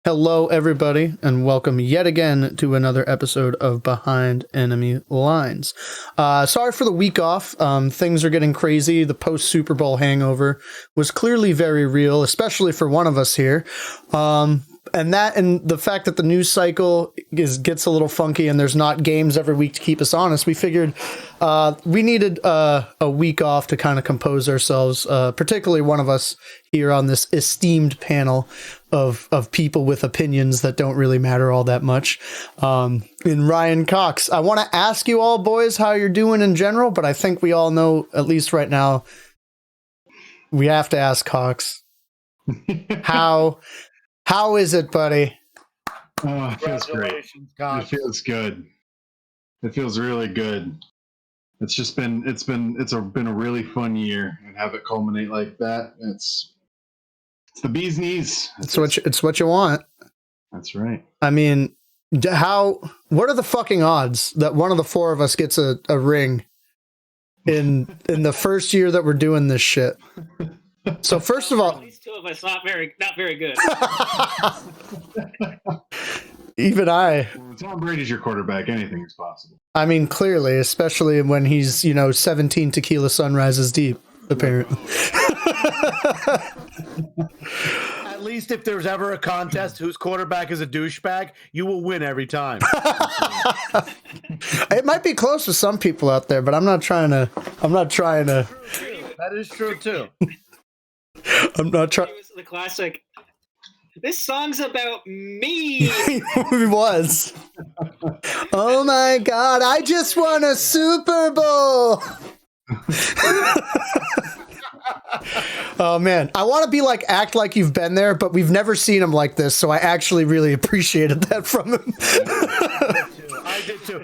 Hello, everybody, and welcome yet again to another episode of Behind Enemy Lines. Sorry for the week off. Things are getting crazy. The post-Super Bowl hangover was clearly very real, especially for one of us here. And the fact that the news cycle gets a little funky and there's not games every week to keep us honest, we figured we needed a week off to kind of compose ourselves, particularly one of us here on this esteemed panel of people with opinions that don't really matter all that much. In Ryan Cox, I want to ask you all, boys, how you're doing in general, but I think we all know, at least right now, we have to ask Cox. How is it, buddy? Oh, it feels great. It feels good. It feels really good. It's been a really fun year, and have it culminate like that. It's the bee's knees. It's what you want. That's right. I mean, what are the fucking odds that one of the four of us gets a ring in the first year that we're doing this shit? So first of all, at least two of us not very good. Even I. When Tom Brady's your quarterback, anything is possible. I mean, clearly, especially when he's 17 tequila sunrises deep. Apparently. At least if there's ever a contest whose quarterback is a douchebag, you will win every time. It might be close to some people out there, but I'm not trying to. That is true too. I'm not trying. It was the classic. This song's about me. It was. Oh my God! I just won a Super Bowl. Oh man, I want to act like you've been there, but we've never seen him like this, so I actually really appreciated that from him. I did too.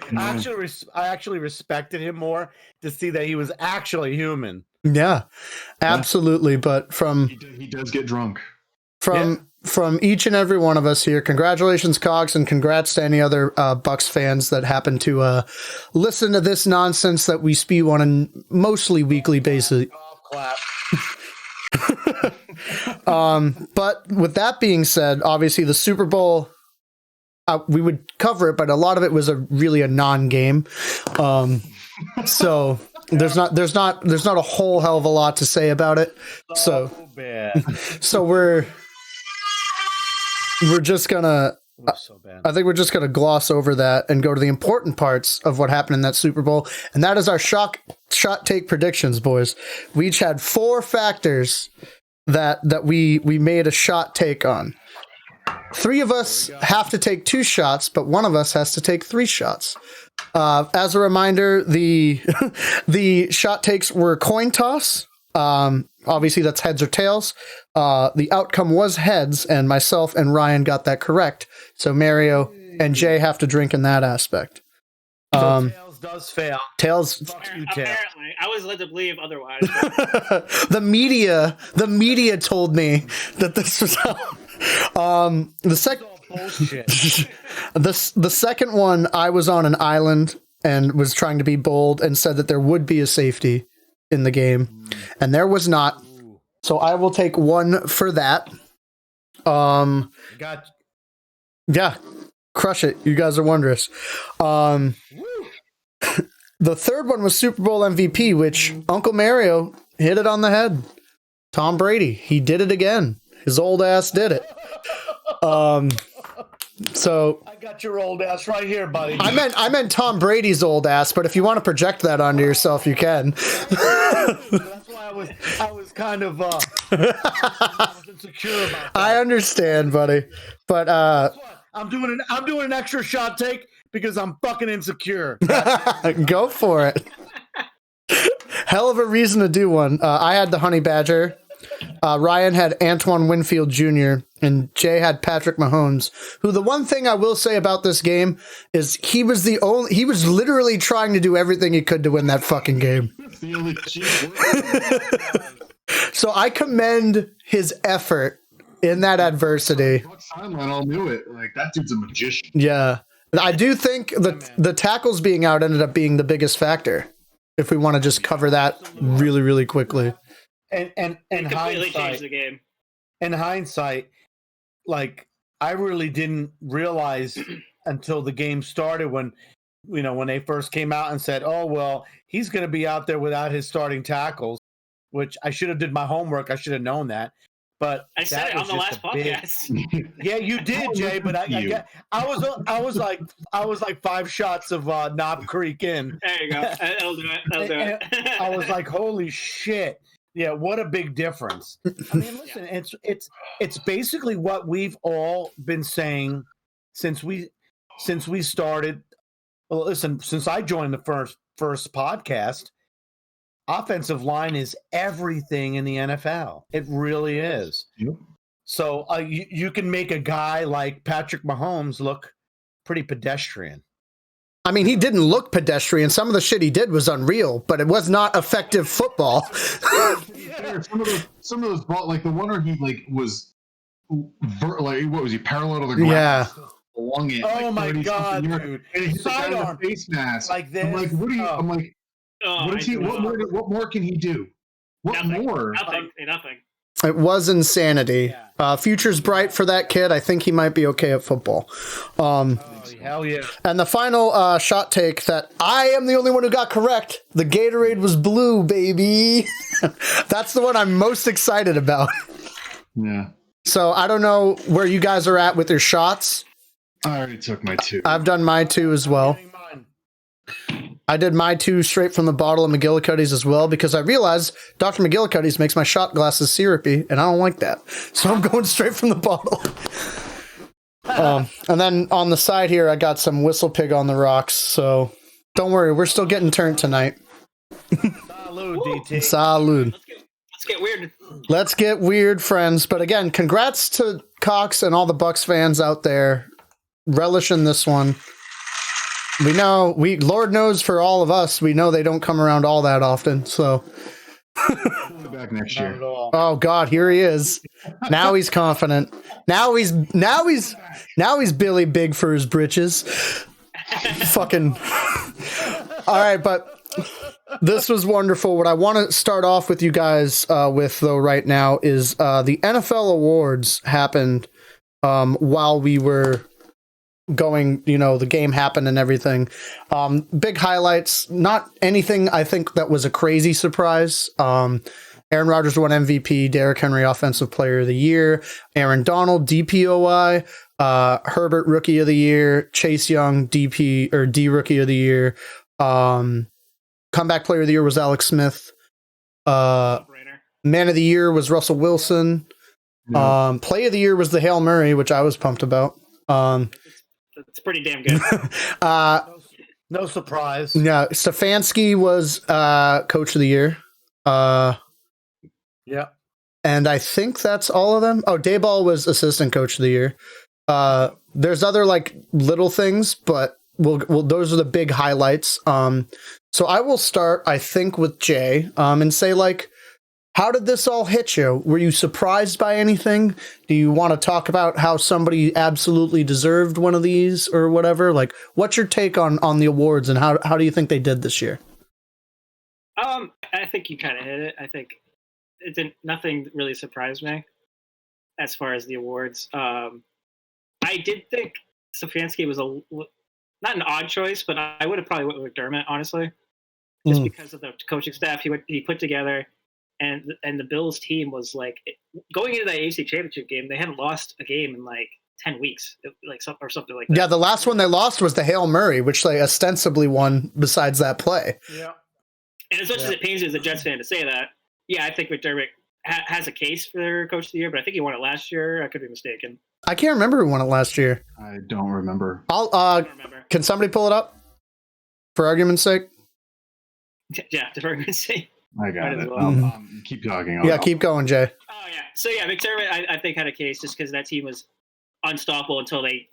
I actually respected him more to see that he was actually human. Yeah, absolutely. But he does get drunk. From each and every one of us here, congratulations, Cox, and congrats to any other Bucks fans that happen to listen to this nonsense that we spew on a mostly weekly basis. Clap. But with that being said, obviously the Super Bowl, we would cover it, but a lot of it was really a non-game. So there's not a whole hell of a lot to say about it. So we're just gonna. I think we're just gonna gloss over that and go to the important parts of what happened in that Super Bowl, and that is our shot take predictions, boys. We each had 4 factors that we made a shot take on. 3 of us have to take 2 shots, but one of us has to take 3 shots. As a reminder, the shot takes were coin toss. Obviously, that's heads or tails. The outcome was heads, and myself and Ryan got that correct. So Mario and Jay have to drink in that aspect. Tails does fail. Tails. Apparently, I was led to believe otherwise. The media told me that this was how. The second one, I was on an island and was trying to be bold and said that there would be a safety in the game, and there was not. So I will take 1 for that. Yeah, crush it. You guys are wondrous. The third one was Super Bowl MVP, which Uncle Mario hit it on the head. Tom Brady, he did it again. His old ass did it. So I got your old ass right here, buddy. I meant Tom Brady's old ass, but if you want to project that onto yourself, you can. That's why I was kind of insecure about that. I understand, buddy, but I'm doing an extra shot take because I'm fucking insecure. Go for it. Hell of a reason to do one. I had the Honey Badger. Ryan had Antoine Winfield Jr. and Jay had Patrick Mahomes, who the one thing I will say about this game is he was literally trying to do everything he could to win that fucking game. So I commend his effort in that adversity. I all knew it. Like, that dude's a magician. Yeah. I do think that the tackles being out ended up being the biggest factor. If we want to just cover that really, really quickly. And completely changed the game. In hindsight, like I really didn't realize until the game started when they first came out and said, "Oh well, he's going to be out there without his starting tackles," which I should have did my homework. I should have known that. But I said it on the last podcast. Yeah, you did, Jay. But I was like 5 shots of Knob Creek in. There you go. That'll do it. I was like, holy shit! Yeah, what a big difference. I mean, listen, it's basically what we've all been saying since we started. Well, listen, since I joined the first podcast. Offensive line is everything in the NFL. It really is. Yep. So you can make a guy like Patrick Mahomes look pretty pedestrian. I mean, he didn't look pedestrian. Some of the shit he did was unreal, but it was not effective football. Some of those balls, like the one where he was what was he, parallel to the ground? Yeah. Along it. Oh my god, dude! And he hit the guy with the face mask. Like this. I'm like, what are you? I'm like. What is he? What more can he do? What more? Nothing. It was insanity. Yeah. Future's bright for that kid. I think he might be okay at football. Hell yeah. And the final shot take that I am the only one who got correct. The Gatorade was blue, baby. That's the one I'm most excited about. Yeah. So I don't know where you guys are at with your shots. I already took my 2. I've done my 2 as well. I did my 2 straight from the bottle of McGillicuddy's as well because I realized Dr. McGillicuddy's makes my shot glasses syrupy, and I don't like that. So I'm going straight from the bottle. And then on the side here, I got some Whistle Pig on the rocks. So don't worry, we're still getting turned tonight. Salud, DT. Salud. Let's get weird. Let's get weird, friends. But again, congrats to Cox and all the Bucks fans out there. Relish in this one. We know, Lord knows for all of us, we know they don't come around all that often. So, back next year. Oh God, here he is. Now he's confident. Now he's Billy Big for his britches. Fucking. All right, but this was wonderful. What I want to start off with you guys with though right now is the NFL awards happened while we were going, the game happened and everything. Big highlights, not anything I think that was a crazy surprise. Aaron Rodgers won MVP, Derrick Henry Offensive Player of the Year, Aaron Donald DPOI, Herbert Rookie of the Year, Chase Young D Rookie of the Year, Comeback Player of the Year was Alex Smith, Man of the Year was Russell Wilson, Play of the Year was the Hail Murray, which I was pumped about. It's pretty damn good. No surprise. Yeah, Stefanski was Coach of the Year. Yeah. And I think that's all of them. Oh, Dayball was Assistant Coach of the Year. There's other little things, but we'll those are the big highlights. So I will start, I think, with Jay and say how did this all hit you? Were you surprised by anything? Do you want to talk about how somebody absolutely deserved one of these or whatever? What's your take on the awards and how do you think they did this year? I think you kind of hit it. I think nothing really surprised me as far as the awards. I did think Stefanski was not an odd choice, but I would have probably went with McDermott, honestly, just because of the coaching staff he put together. And the Bills team was going into that AFC Championship game, they hadn't lost a game in 10 weeks, or something like that. Yeah, the last one they lost was the Hail Murray, which they ostensibly won besides that play. Yeah. And as much as it pains me as a Jets fan to say that, yeah, I think McDermott has a case for Coach of the Year, but I think he won it last year. I could be mistaken. I can't remember who won it last year. I don't remember. I don't remember. Can somebody pull it up for argument's sake? Yeah, for argument's sake. I got it. Well. Keep talking. Keep going, Jay. Oh yeah. So yeah, McDermott, I think had a case just because that team was unstoppable until they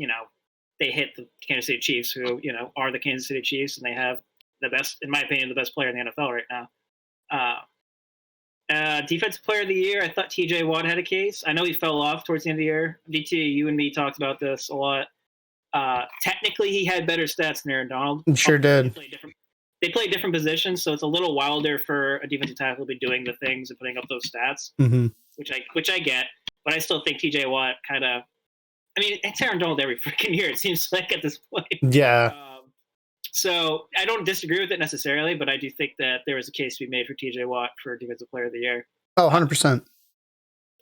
hit the Kansas City Chiefs, who are the Kansas City Chiefs, and they have the best, in my opinion, the best player in the NFL right now. Defensive Player of the Year, I thought T.J. Watt had a case. I know he fell off towards the end of the year. DT, you and me talked about this a lot. Technically, he had better stats than Aaron Donald. Sure did. They play different positions, so it's a little wilder for a defensive tackle to be doing the things and putting up those stats, which I get. But I still think T.J. Watt kind of I mean, it's Aaron Donald every freaking year, it seems like at this point. Yeah. So I don't disagree with it necessarily, but I do think that there was a case to be made for TJ Watt for Defensive Player of the Year. Oh, 100%.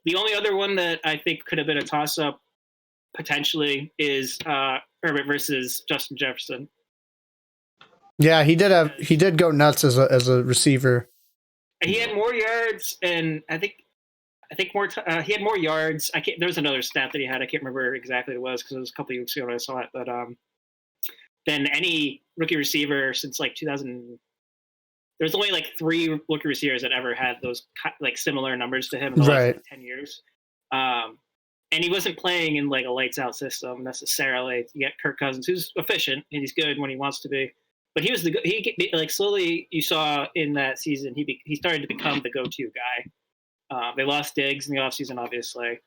The only other one that I think could have been a toss-up potentially is Herbert versus Justin Jefferson. Yeah, he did go nuts as a receiver. He had more yards, and I think more. He had more yards. There was another stat that he had. I can't remember exactly what it was because it was a couple of weeks ago when I saw it. But than any rookie receiver since like 2000. There's only like 3 rookie receivers that ever had those like similar numbers to him in the last 10 years. And he wasn't playing in like a lights out system necessarily. You get Kirk Cousins, who's efficient and he's good when he wants to be. But he was like slowly you saw in that season he started to become the go-to guy. They lost Diggs in the offseason, obviously.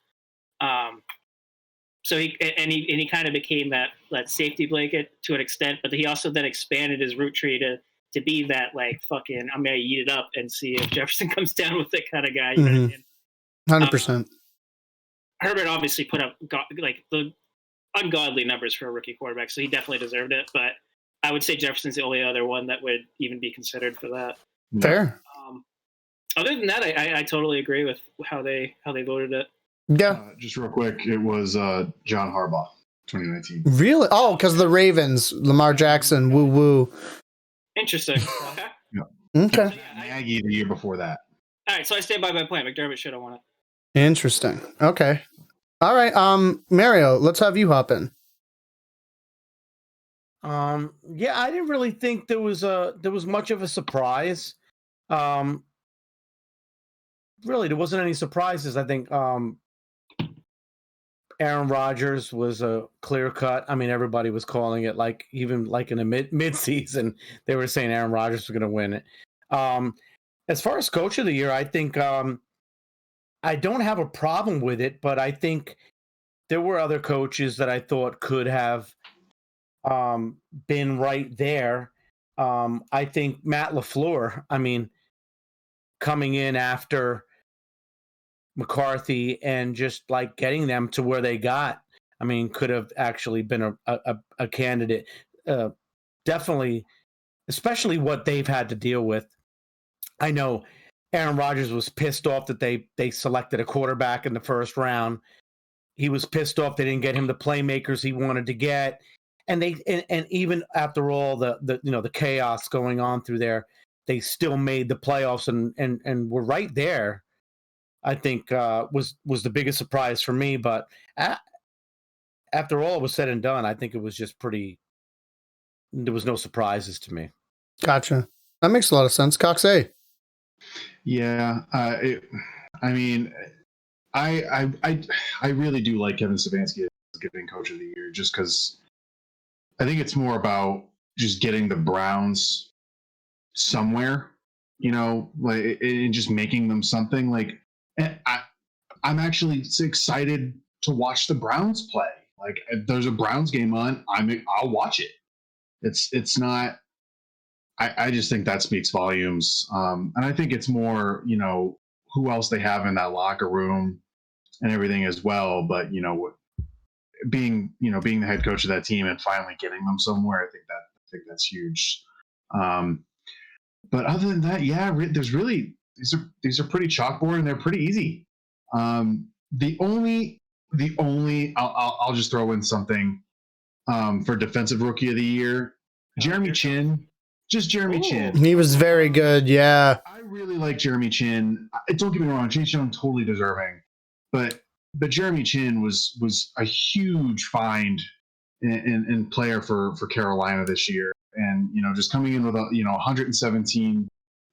So he kind of became that safety blanket to an extent, but he also then expanded his route tree to be that like fucking I'm gonna eat it up and see if Jefferson comes down with it kind of guy. You know what I mean? 100%. Herbert obviously put up like the ungodly numbers for a rookie quarterback, so he definitely deserved it. But I would say Jefferson's the only other one that would even be considered for that. Fair. Other than that, I totally agree with how they voted it. Yeah. Just real quick, it was John Harbaugh, 2019. Really? Oh, because the Ravens, Lamar Jackson, woo woo. Interesting. Okay. Yeah. Okay. Nagy the year before that. All right, so I stand by my plan. McDermott should have won it. Interesting. Okay. All right. Mario, let's have you hop in. Yeah, I didn't really think there was much of a surprise. Really, there wasn't any surprises. I think Aaron Rodgers was a clear cut. I mean, everybody was calling it like even like in a mid season, they were saying Aaron Rodgers was going to win it. As far as coach of the year, I think I don't have a problem with it, but I think there were other coaches that I thought could have been right there. I think Matt LaFleur, I mean, coming in after McCarthy and just like getting them to where they got, I mean, could have actually been a candidate. Definitely, especially what they've had to deal with. I know Aaron Rodgers was pissed off that they selected a quarterback in the first round. He was pissed off they didn't get him the playmakers he wanted to get. And and even after all the chaos going on through there, they still made the playoffs and were right there. I think was the biggest surprise for me. But after all was said and done, I think it was just pretty. There was no surprises to me. Gotcha. That makes a lot of sense. Cox A. Yeah, I mean, I really do like Kevin Stefanski as getting coach of the year, just because I think it's more about just getting the Browns somewhere, you know, like and just making them something. Like, I'm actually excited to watch the Browns play. Like, if there's a Browns game on, I'll watch it. It's not. I just think that speaks volumes, and I think it's more, you know, who else they have in that locker room and everything as well. But you know, being the head coach of that team and finally getting them somewhere, I think that's huge. But other than that, yeah, there's really these are pretty chalkboard and they're pretty easy. The only I'll just throw in something for defensive rookie of the year, Jeremy Chin. Just Jeremy Chin. He was very good, yeah. I really like Jeremy Chin. Don't get me wrong, Chase Young totally deserving, but Jeremy Chin was a huge find and player for Carolina this year, and you know, just coming in with 117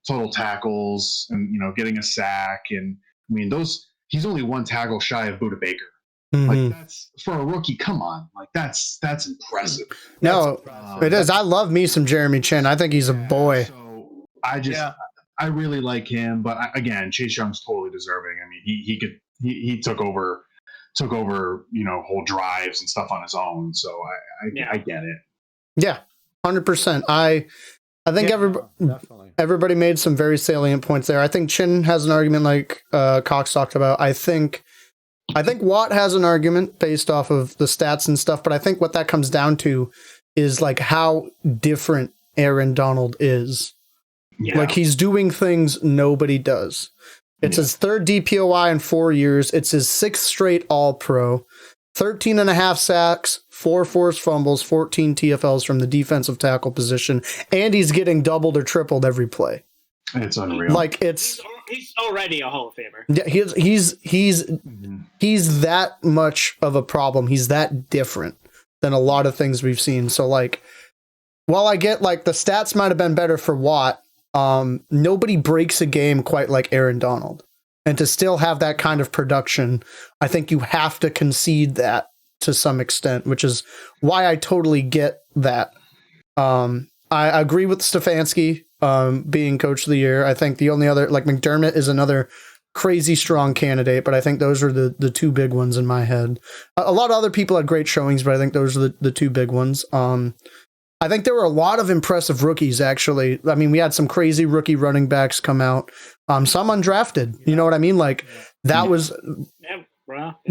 total tackles and getting a sack, and I mean he's only one tackle shy of Budda Baker. Like, that's for a rookie. Come on, like that's impressive. No, it is. I love me some Jeremy Chin. I think he's a boy. So I really like him, but again, Chase Young's totally deserving. I mean, he took over whole drives and stuff on his own. So I get it. Yeah, 100%. I think everybody made some very salient points there. I think Chin has an argument like Cox talked about. I think I think Watt has an argument based off of the stats and stuff, but I think what that comes down to is like how different Aaron Donald is. Yeah. Like he's doing things nobody does. It's his third DPOI in 4 years. It's his sixth straight All-Pro. 13 and a half sacks, 4 forced fumbles, 14 TFLs from the defensive tackle position, and he's getting doubled or tripled every play. It's unreal. Like he's already a Hall of Famer. Yeah, he's that much of a problem. He's that different than a lot of things we've seen. So like, while I get like the stats might have been better for Watt, nobody breaks a game quite like Aaron Donald. And to still have that kind of production, I think you have to concede that to some extent, which is why I totally get that. I agree with Stefanski being coach of the year. I think the only other, like McDermott is another crazy strong candidate, but I think those are the two big ones in my head. A lot of other people had great showings, but I think those are the two big ones. I think there were a lot of impressive rookies, actually. I mean, we had some crazy rookie running backs come out. Some undrafted. You know what I mean? Like that was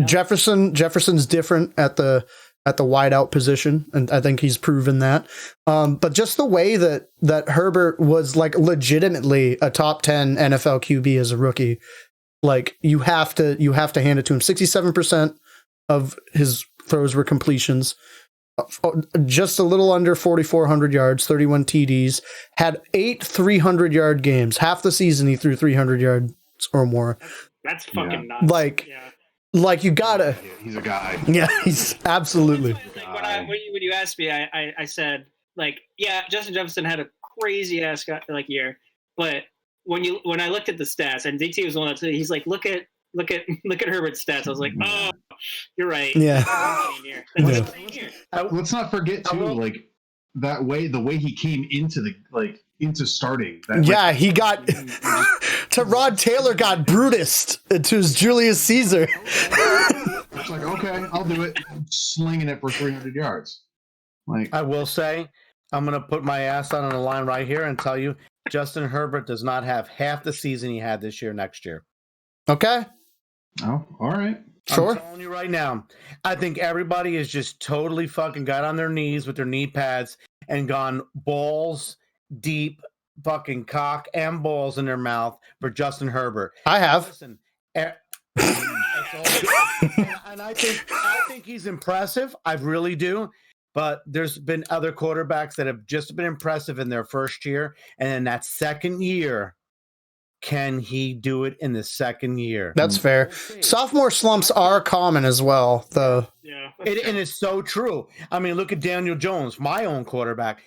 Jefferson's different at the wideout position, and I think he's proven that. But just the way that Herbert was like legitimately a top 10 NFL QB as a rookie, like you have to hand it to him. 67% of his throws were completions. Just a little under 4,400 yards, 31 TDs, had 8 300-yard games. Half the season he threw 300 yards or more. That's fucking nuts. Like you gotta. He's a guy. Yeah, he's absolutely. Like when you asked me, I said like, yeah, Justin Jefferson had a crazy ass year, but when I looked at the stats, and DT was the one that said, he's like, look at Herbert's stats. I was like, oh, you're right. Yeah. Let's not forget too, like the way he came into starting. That, he got Tyrod Taylor got Brutus to his Julius Caesar. It's like, okay, I'll do it. I'm slinging it for 300 yards. Like I will say, I'm gonna put my ass on the line right here and tell you, Justin Herbert does not have half the season he had this year next year. Okay. Oh, all right. Sure. I'm telling you right now, I think everybody is just totally fucking got on their knees with their knee pads and gone balls deep, fucking cock and balls in their mouth for Justin Herbert. I have. Listen, and I think he's impressive. I really do. But there's been other quarterbacks that have just been impressive in their first year, and in that second year, can he do it in the second year? That's fair. Sophomore slumps are common as well, though. Yeah. And it's so true. I mean, look at Daniel Jones, my own quarterback.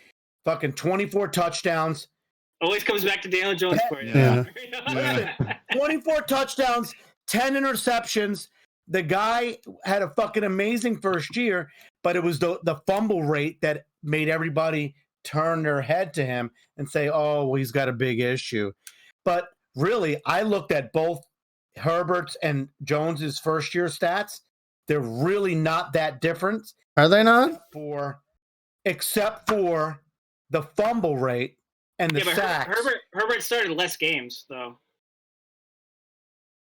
Fucking 24 touchdowns. Always comes back to Daniel Jones for you. Yeah. 24 touchdowns, 10 interceptions. The guy had a fucking amazing first year, but it was the fumble rate that made everybody turn their head to him and say, oh, well, he's got a big issue. But really, I looked at both Herbert's and Jones's first year stats. They're really not that different. Are they not? Except for the fumble rate and the sacks. Herbert started less games, though.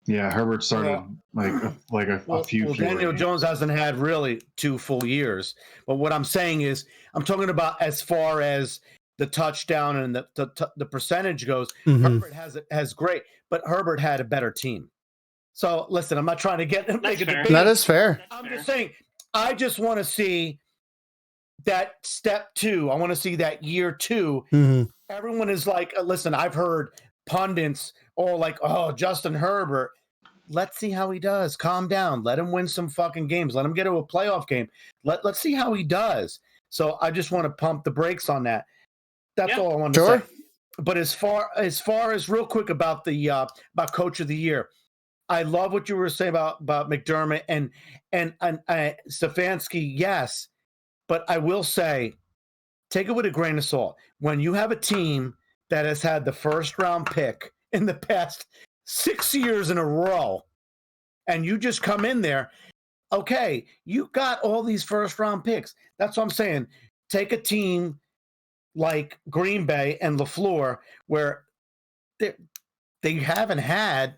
Yeah, Herbert started a few. Well, Daniel Jones hasn't had really 2 full years. But what I'm saying is, I'm talking about as far as the touchdown and the percentage goes. Mm-hmm. Herbert has great, but Herbert had a better team. So listen, I'm not trying to make a debate. That is fair. I'm just saying, I just want to see that step 2. I want to see that year 2. Mm-hmm. Everyone is like, listen, I've heard pundits all like, oh, Justin Herbert. Let's see how he does. Calm down. Let him win some fucking games. Let him get to a playoff game. Let's see how he does. So I just want to pump the brakes on that. That's all I want to say. But as far as real quick about the about Coach of the Year, I love what you were saying about McDermott and Stefanski. Yes, but I will say, take it with a grain of salt. When you have a team that has had the first round pick in the past 6 years in a row, and you just come in there, okay, you got all these first round picks. That's what I'm saying. Take a team like Green Bay and LaFleur, where they haven't had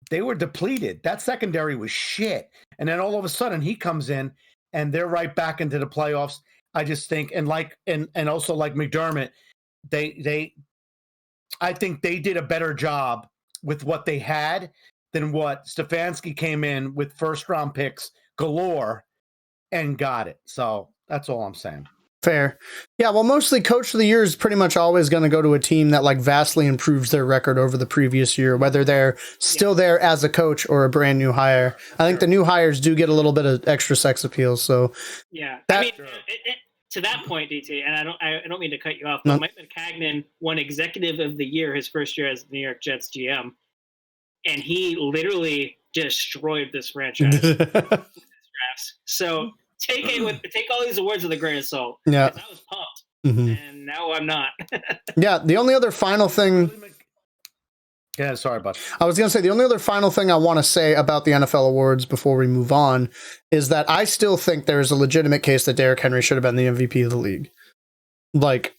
they were depleted. That secondary was shit. And then all of a sudden he comes in and they're right back into the playoffs. I just think, and also like McDermott, I think they did a better job with what they had than what Stefanski came in with first round picks galore and got it. So that's all I'm saying. Fair. Yeah, well, mostly coach of the year is pretty much always going to go to a team that like vastly improves their record over the previous year, whether they're still there as a coach or a brand new hire. I think the new hires do get a little bit of extra sex appeal. So yeah, I mean, to that point, DT, and I don't mean to cut you off, but Mike McCagnon won Executive of the Year his first year as the New York Jets GM, and he literally destroyed this franchise. So take all these awards with a grain of salt. Yeah, I was pumped, and now I'm not. Yeah, the only other final thing. Yeah, sorry, bud. I was going to say the only other final thing I want to say about the NFL awards before we move on is that I still think there is a legitimate case that Derrick Henry should have been the MVP of the league. Like,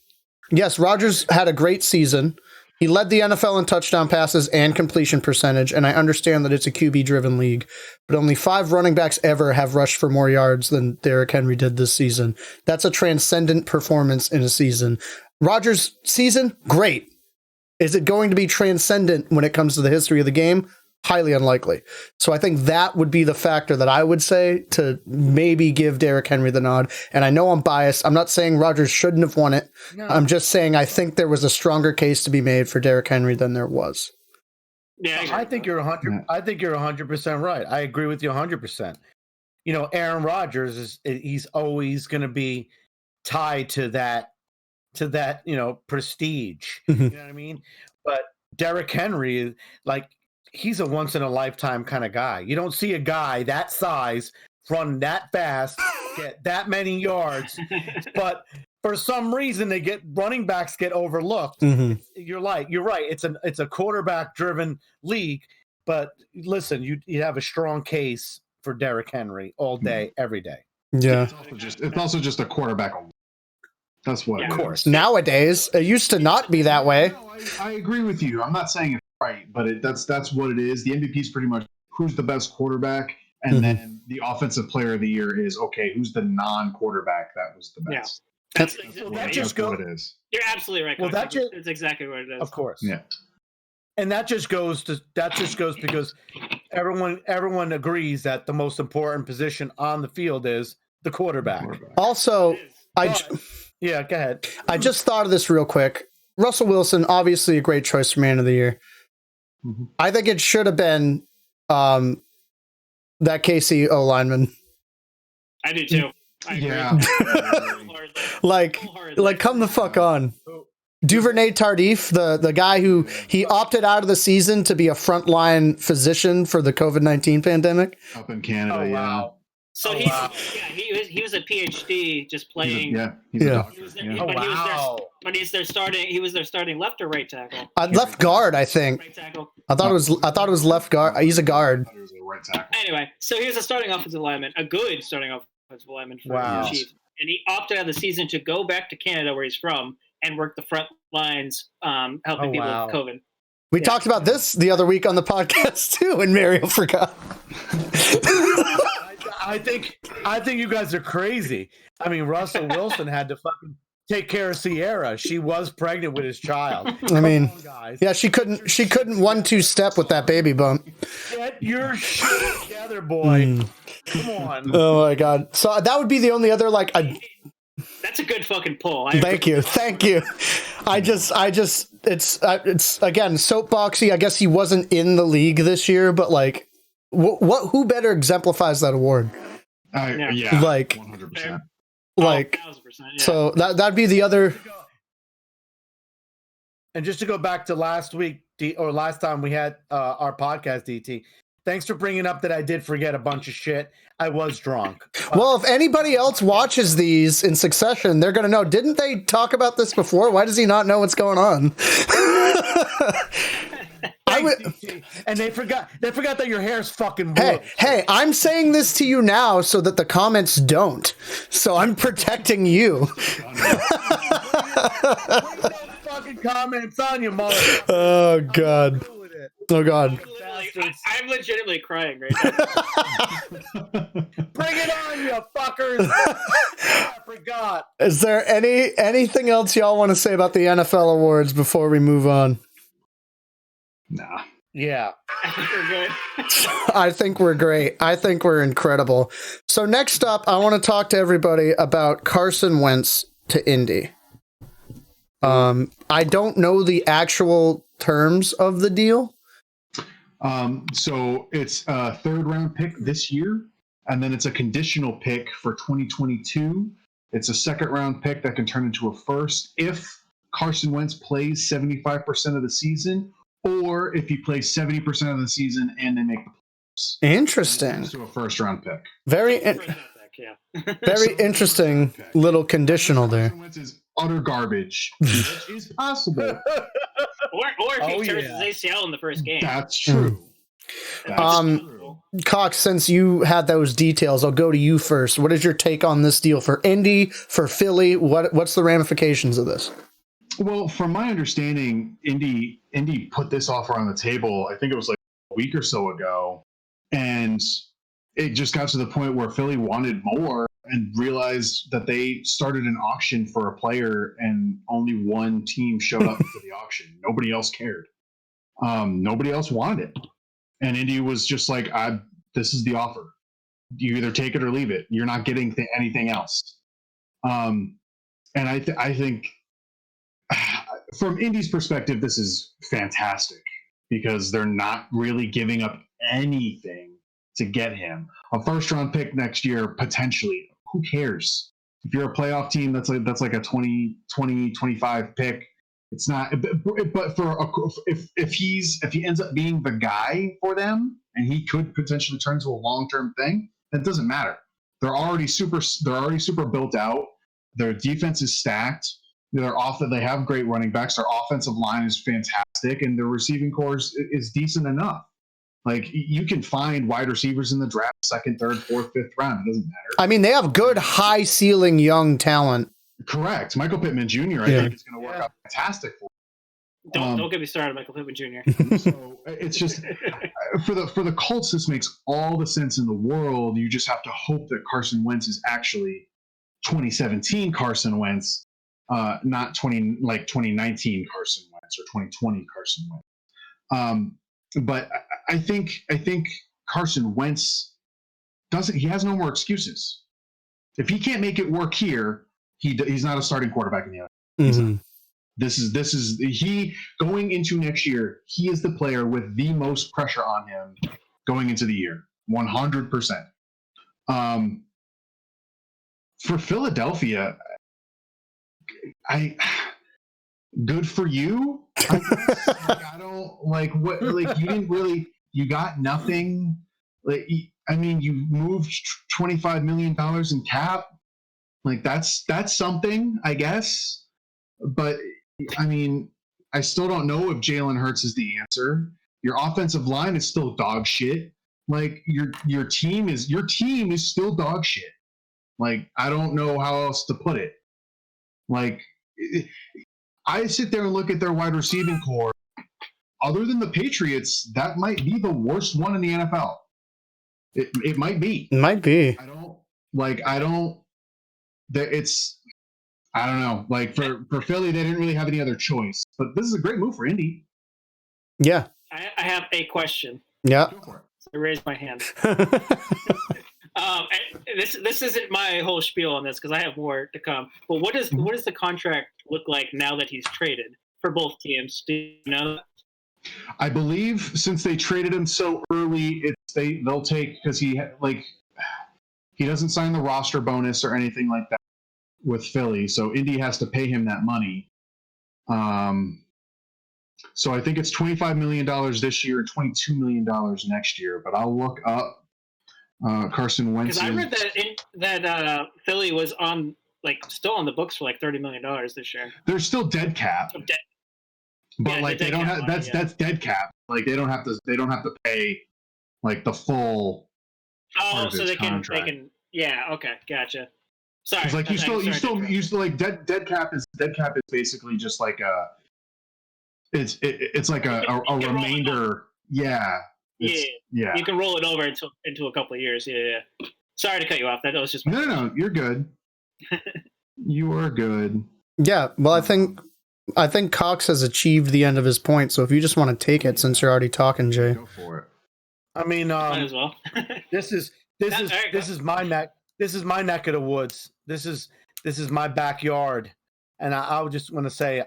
yes, Rodgers had a great season. He led the NFL in touchdown passes and completion percentage, and I understand that it's a QB-driven league, but only 5 running backs ever have rushed for more yards than Derrick Henry did this season. That's a transcendent performance in a season. Rodgers' season, great. Is it going to be transcendent when it comes to the history of the game? Highly unlikely. So I think that would be the factor that I would say to maybe give Derrick Henry the nod. And I know I'm biased. I'm not saying Rodgers shouldn't have won it. No. I'm just saying I think there was a stronger case to be made for Derrick Henry than there was. Yeah, I think you're 100% right. I agree with you 100%. You know, Aaron Rodgers he's always going to be tied to that, you know, prestige. You know what I mean? But Derrick Henry, like, he's a once in a lifetime kind of guy. You don't see a guy that size run that fast, get that many yards. But for some reason, running backs get overlooked. You're right. It's a quarterback driven league. But listen, you have a strong case for Derrick Henry all day, every day. Yeah. It's also just a quarterback. That's what. Of course. Nowadays, it used to not be that way. No, I agree with you. I'm not saying it's right, but that's what it is. The MVP is pretty much who's the best quarterback, and then the offensive player of the year is who's the non-quarterback that was the best. Yeah. That's what it is. You're absolutely right. Well, that's exactly what it is. Of course. Yeah. And that just goes because everyone agrees that the most important position on the field is the quarterback. Also, yeah, go ahead. I just thought of this real quick. Russell Wilson, obviously a great choice for man of the year. I think it should have been that KC lineman. I do too. I agree. like come the fuck on. Duvernay Tardif, the guy who he opted out of the season to be a frontline physician for the COVID-19 pandemic. Up in Canada, wow. So he was a PhD just playing. He's a doctor. But he was their starting left or right tackle. Left guard, I think. Right tackle. I thought it was left guard. He's a guard. I thought it was a right tackle. Anyway, so he was a starting offensive lineman, a good starting offensive lineman for the Chiefs, and he opted out of the season to go back to Canada, where he's from, and work the front lines, helping people with COVID. We talked about this the other week on the podcast too, and Mario forgot. I think you guys are crazy. I mean, Russell Wilson had to fucking take care of Sierra. She was pregnant with his child. I mean, yeah, she couldn't 1-2 step with that baby bump. Get your shit together, boy. Come on. Oh my god. So that would be the only other That's a good fucking pull. Thank you. I just it's again soapboxy. I guess he wasn't in the league this year, but like, who better exemplifies that award? Yeah, like 100%. Like 1,000%, yeah. So that'd be the other. And just to go back to last week or last time we had our podcast, DT. Thanks for bringing up that I did forget a bunch of shit. I was drunk. Well, if anybody else watches these in succession, they're going to know. Didn't they talk about this before? Why does he not know what's going on? And they forgot that your hair's fucking blue. Hey, I'm saying this to you now so that the comments don't. So I'm protecting you. Fucking comments on you, motherfucker. Oh, God. Oh, God. I'm legitimately crying right now. Bring it on, you fuckers! I forgot. Is there anything else y'all want to say about the NFL awards before we move on? Nah. Yeah. I think we're good. I think we're great. I think we're incredible. So next up, I want to talk to everybody about Carson Wentz to Indy. I don't know the actual terms of the deal. So it's a third-round pick this year, and then it's a conditional pick for 2022. It's a second-round pick that can turn into a first if Carson Wentz plays 75% of the season, or if he plays 70% of the season and they make the playoffs. Interesting. To a first-round pick. Very interesting little conditional there. Carson Wentz is utter garbage, which is possible. Or if he turns his ACL in the first game. That's true. Cox, since you had those details, I'll go to you first. What is your take on this deal for Indy, for Philly? What's the ramifications of this? Well, from my understanding, Indy put this offer on the table, I think it was like a week or so ago, and it just got to the point where Philly wanted more and realized that they started an auction for a player and only one team showed up for the auction. Nobody else cared. Nobody else wanted it. And Indy was just like, this is the offer. You either take it or leave it. You're not getting anything else. And I think from Indy's perspective, this is fantastic because they're not really giving up anything to get him. A first-round pick next year, potentially. Who cares? If you're a playoff team, that's like a 25 pick. It's not, but if he ends up being the guy for them, and he could potentially turn to a long-term thing, that doesn't matter. They're already super built out. Their defense is stacked. They have great running backs. Their offensive line is fantastic, and their receiving core is decent enough. Like, you can find wide receivers in the draft, second, third, fourth, fifth round. It doesn't matter. I mean, they have good, high-ceiling young talent. Correct. Michael Pittman Jr., I think, is going to work out fantastic for them. Don't get me started, Michael Pittman Jr. So it's just, for the Colts, this makes all the sense in the world. You just have to hope that Carson Wentz is actually 2017 Carson Wentz, not 2019 Carson Wentz or 2020 Carson Wentz. But I think Carson Wentz he has no more excuses. If he can't make it work here, he's not a starting quarterback in the NFL. Mm-hmm. This is he going into next year. He is the player with the most pressure on him going into the year, 100%. For Philadelphia, good for you. I don't like what you didn't really. You got nothing. You moved $25 million in cap. Like that's something, I guess. But I still don't know if Jalen Hurts is the answer. Your offensive line is still dog shit. Like your team is still dog shit. Like, I don't know how else to put it. Like, I sit there and look at their wide receiving core. Other than the Patriots, that might be the worst one in the NFL. It might be. It might be. I don't know. Like, for Philly, they didn't really have any other choice. But this is a great move for Indy. Yeah. I have a question. Yeah. Go for it. So I raised my hand. This isn't my whole spiel on this because I have more to come. But what does the contract look like now that he's traded for both teams? Do you know? I believe since they traded him so early, they'll take, because he doesn't sign the roster bonus or anything like that with Philly, so Indy has to pay him that money. So I think it's $25 million this year, $22 million next year. But I'll look up Carson Wentz. Because I read that Philly was still on the books for $30 million this year. They're still dead cap. But they don't have that's dead cap. Like they don't have to pay the full. Oh, so they can yeah, okay, gotcha. Sorry, it's you still dead cap is basically just like a it's like a remainder. Yeah, Yeah. You can roll it over into a couple of years. Yeah. Sorry to cut you off. That was just No, you're good. You are good. Yeah, well, I think Cox has achieved the end of his point. So if you just want to take it, since you're already talking, Jay, Go for it. I mean, might as well. this is my neck. This is my neck of the woods. This is my backyard, and I just want to say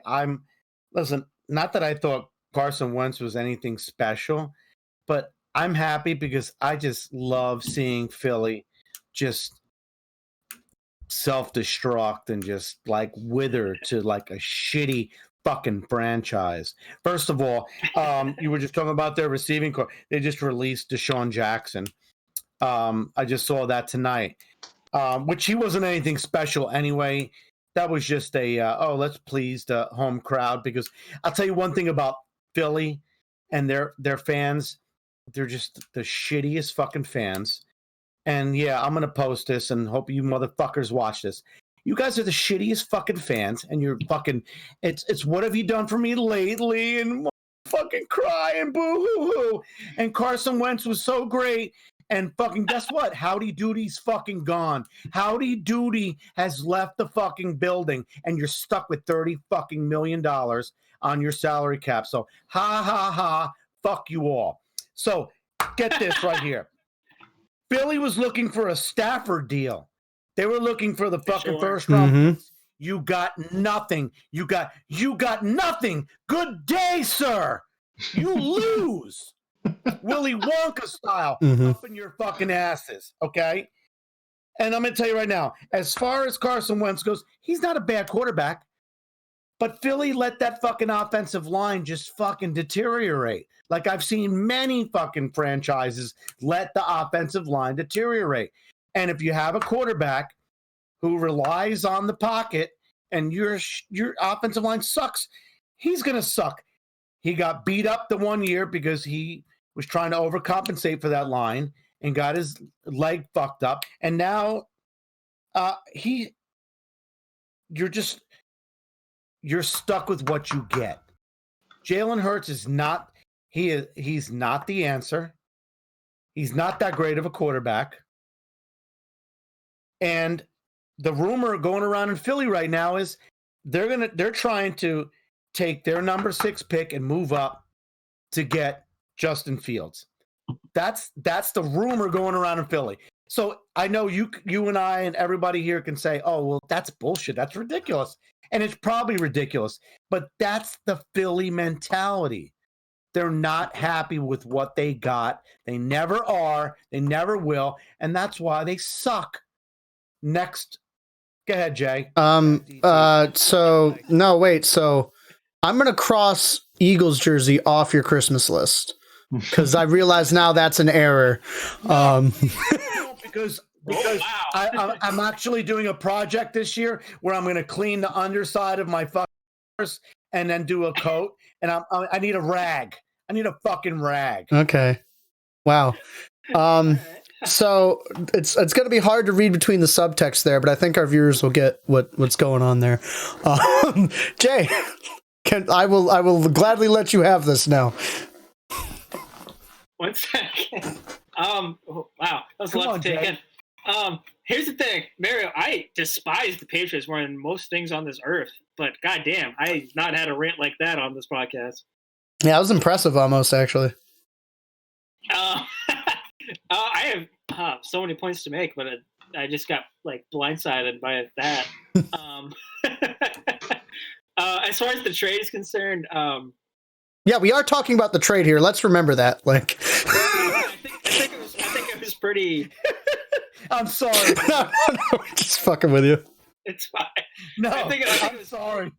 listen. Not that I thought Carson Wentz was anything special, but I'm happy because I just love seeing Philly just self-destruct and just like wither to like a shitty fucking franchise. First of all, you were just talking about their receiving core. They just released Deshaun Jackson. I just saw that tonight, which he wasn't anything special anyway. That was just let's please the home crowd, because I'll tell you one thing about Philly and their fans. They're just the shittiest fucking fans. And yeah, I'm going to post this and hope you motherfuckers watch this. You guys are the shittiest fucking fans, and you're fucking, it's what have you done for me lately? And fucking cry and boo-hoo-hoo. And Carson Wentz was so great. And fucking guess what? Howdy Doody's fucking gone. Howdy Doody has left the fucking building, and you're stuck with $30 fucking million on your salary cap. So ha ha ha, fuck you all. So get this right here. Philly was looking for a Stafford deal. They were looking for the fucking first round. Mm-hmm. You got nothing. You got nothing. Good day, sir. You lose. Willy Wonka style, up in your fucking asses, okay? And I'm going to tell you right now, as far as Carson Wentz goes, he's not a bad quarterback, but Philly let that fucking offensive line just fucking deteriorate. Like I've seen many fucking franchises let the offensive line deteriorate. And if you have a quarterback who relies on the pocket and your offensive line sucks, he's going to suck. He got beat up the 1 year because he was trying to overcompensate for that line and got his leg fucked up. And now you're stuck with what you get. Jalen Hurts is not, he's not the answer. He's not that great of a quarterback. And the rumor going around in Philly right now is they're trying to take their number 6 pick and move up to get Justin Fields. That's the rumor going around in Philly. So I know you and I and everybody here can say, oh, well, that's bullshit. That's ridiculous. And it's probably ridiculous. But that's the Philly mentality. They're not happy with what they got. They never are. They never will. And that's why they suck. Next. Go ahead, Jay. So I'm going to cross Eagles jersey off your Christmas list because I realize now that's an error. Because I'm actually doing a project this year where I'm going to clean the underside of my fuckers and then do a coat. And I need a rag. I need a fucking rag. Okay. Wow. So it's going to be hard to read between the subtext there, but I think our viewers will get what's going on there. Jay, I will gladly let you have this now. 1 second. Wow, that was a lot to take in. Here's the thing, Mario. I despise the Patriots more than most things on this earth, but goddamn, I've not had a rant like that on this podcast. Yeah, that was impressive, almost actually. I have so many points to make, but I just got like blindsided by that. As far as the trade is concerned, yeah, we are talking about the trade here. Let's remember that. Like, I think it was pretty. I'm sorry. No, just fucking with you. It's fine. No, I'm I'm sorry.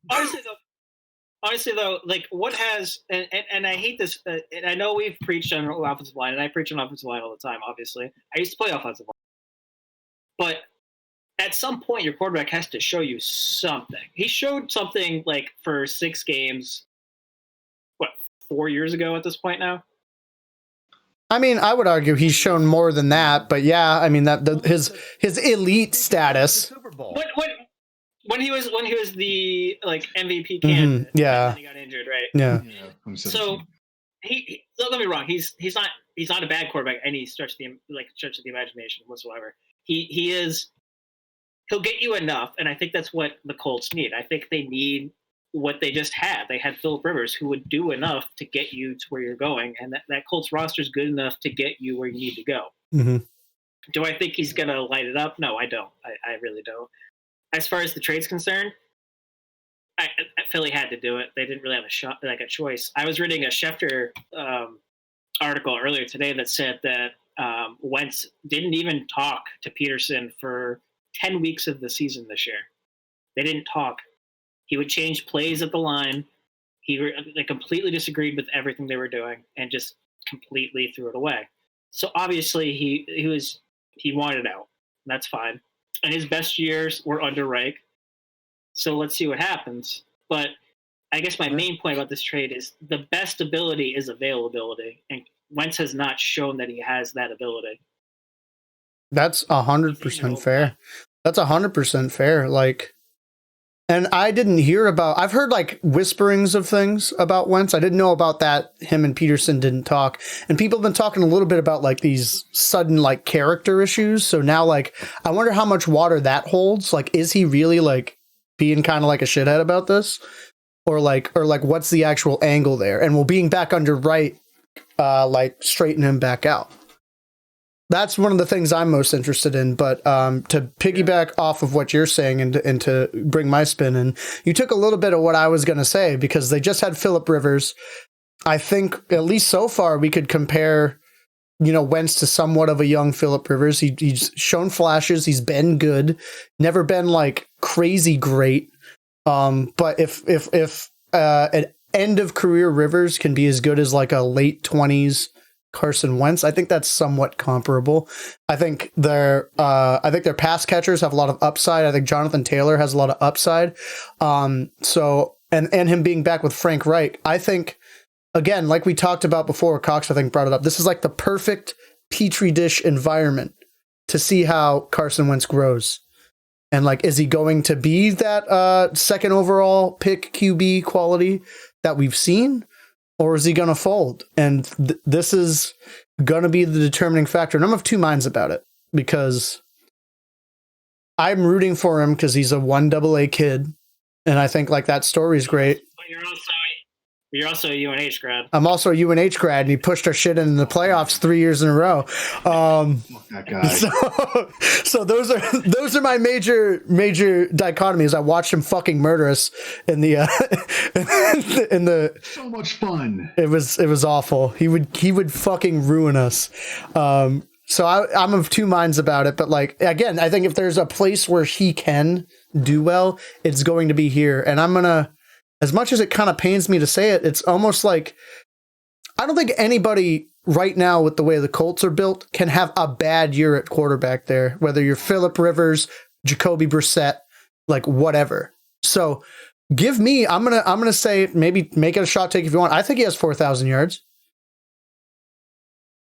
Honestly, though, like what has and I hate this. And I know we've preached on offensive line, and I preach on offensive line all the time. Obviously, I used to play offensive line, but at some point, your quarterback has to show you something. He showed something like for 6 games. 4 years ago at this point now? I mean, I would argue he's shown more than that, but yeah, I mean his elite status. Super Bowl. When he was the like MVP candidate, yeah, and he got injured, right? Yeah. So he don't get me wrong, he's he's not a bad quarterback any stretch of the imagination whatsoever. He'll get you enough, and I think that's what the Colts need. I think they need what they just had. They had Phillip Rivers, who would do enough to get you to where you're going, and that Colts roster is good enough to get you where you need to go. Mm-hmm. Do I think he's going to light it up? No, I don't. I really don't. As far as the trade's concerned, Philly had to do it. They didn't really have a choice. I was reading a Schefter article earlier today that said that Wentz didn't even talk to Peterson for 10 weeks of the season this year. They didn't talk. He would change plays at the line. They completely disagreed with everything they were doing and just completely threw it away. So obviously he wanted out. That's fine. And his best years were under Reich. So let's see what happens. But I guess my main point about this trade is the best ability is availability. And Wentz has not shown that he has that ability. That's 100% fair. That's 100% fair. Like, and I didn't hear about, I've heard like whisperings of things about Wentz. I didn't know about that. Him and Peterson didn't talk. And people have been talking a little bit about like these sudden like character issues. So now like, I wonder how much water that holds. Like, is he really like being kind of like a shithead about this? Or like what's the actual angle there? And will being back under Wright like straighten him back out? That's one of the things I'm most interested in. But to piggyback off of what you're saying and to bring my spin in, you took a little bit of what I was going to say, because they just had Phillip Rivers. I think at least so far we could compare, Wentz to somewhat of a young Phillip Rivers. He's shown flashes. He's been good, never been like crazy great. But if an end of career Rivers can be as good as like a late 20s Carson Wentz, I think that's somewhat comparable. I think their pass catchers have a lot of upside. I think Jonathan Taylor has a lot of upside. So him being back with Frank Reich, I think, again, like we talked about before, Cox, I think, brought it up. This is like the perfect petri dish environment to see how Carson Wentz grows. And like, is he going to be that second overall pick QB quality that we've seen? Or is he going to fold? And this is going to be the determining factor. And I'm of two minds about it, because I'm rooting for him because he's a 1AA kid. And I think like that story is great. But you're also a UNH grad. I'm also a UNH grad, and he pushed our shit in the playoffs 3 years in a row. That guy. So those are my major dichotomies. I watched him fucking murder us in the so much fun. It was awful. He would fucking ruin us. So I'm of two minds about it. But like, again, I think if there's a place where he can do well, it's going to be here. And I'm gonna, as much as it kind of pains me to say it, it's almost like I don't think anybody right now with the way the Colts are built can have a bad year at quarterback there, whether you're Phillip Rivers, Jacoby Brissett, like whatever. So I'm gonna say, maybe make it a shot take if you want. I think he has 4,000 yards.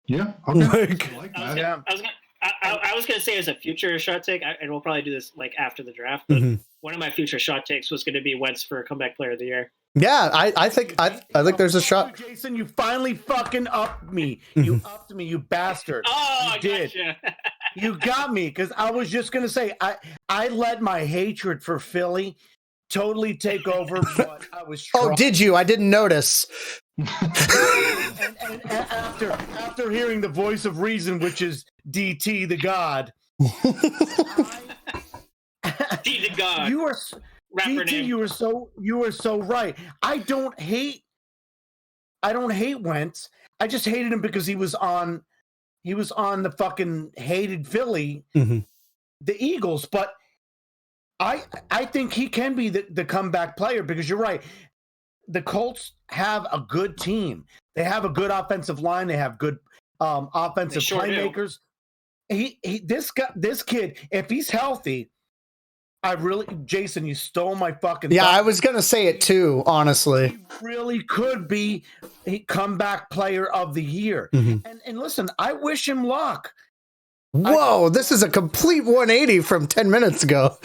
Yeah. Okay. I was gonna say as a future shot take, and we'll probably do this like after the draft, but one of my future shot takes was going to be Wentz for comeback player of the year. Yeah, I think there's a shot. Jason, you finally fucking upped me. You upped me, you bastard. Oh, you did. Gotcha. You got me, because I was just gonna say I let my hatred for Philly totally take over, but I was trying. Oh, did you? I didn't notice. and after hearing the voice of reason, which is DT the God. D the God. You are rapper DT, name. you were so right. I don't hate Wentz. I just hated him because he was on the fucking hated Philly, the Eagles. But I think he can be the comeback player, because you're right. The Colts have a good team. They have a good offensive line. They have good offensive playmakers. This kid, if he's healthy, Jason, you stole my fucking. Yeah, I was gonna say it too. Honestly, he really could be a comeback player of the year. And listen, I wish him luck. Whoa, this is a complete 180 from 10 minutes ago.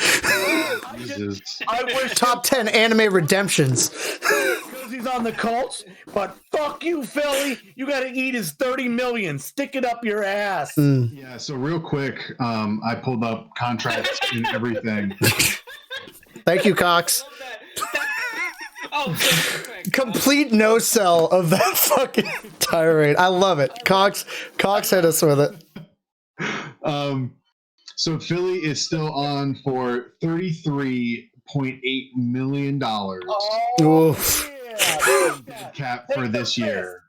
Jesus. I wish Top 10 anime redemptions. he's on the Colts, but fuck you, Philly. You got to eat his $30 million. Stick it up your ass. Yeah. So real quick, I pulled up contracts and everything. Thank you, Cox. Complete no sell of that fucking tirade. I love it. Cox hit us with it. So Philly is still on for $33.8 million cap for this year.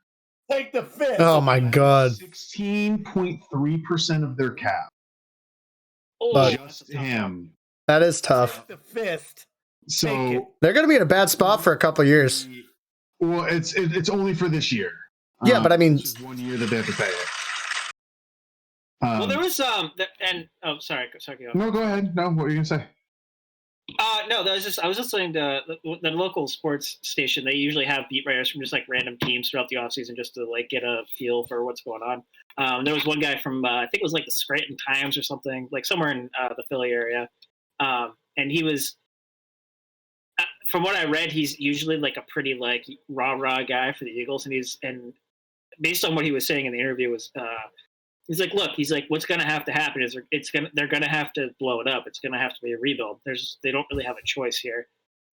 Take the fifth. Oh my god. 16.3% of their cap. Just him. That is tough. Take the fifth. So they're going to be in a bad spot for a couple of years. Well, it's only for this year. Yeah, but I mean, it's just 1 year that they have to pay it. Well, there was sorry. No, go ahead. No, what were you gonna say? No, I was listening to the local sports station. They usually have beat writers from just like random teams throughout the offseason just to like get a feel for what's going on. There was one guy from I think it was like the Scranton Times or something, like somewhere in the Philly area, and he was. From what I read, he's usually like a pretty like rah guy for the Eagles, and based on what he was saying in the interview was he's like, look, what's going to have to happen is they're going to have to blow it up. It's going to have to be a rebuild. They don't really have a choice here,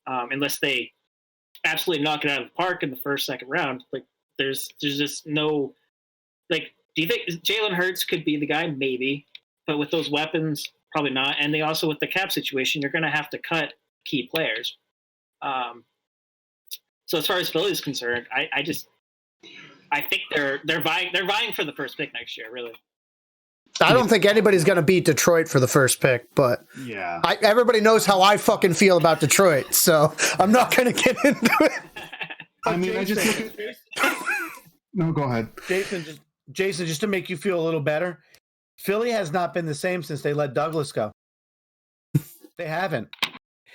unless they absolutely knock it out of the park in the first, second round. Like there's just no like. Do you think Jalen Hurts could be the guy? Maybe, but with those weapons, probably not. And they also with the cap situation, you're going to have to cut key players. So as far as Philly is concerned, I think they're vying for the first pick next year. Really, I don't think anybody's going to beat Detroit for the first pick, but yeah, everybody knows how I fucking feel about Detroit, so I'm not going to get into it. I mean, I just look at. No, go ahead, Jason. Just to make you feel a little better, Philly has not been the same since they let Douglas go. They haven't.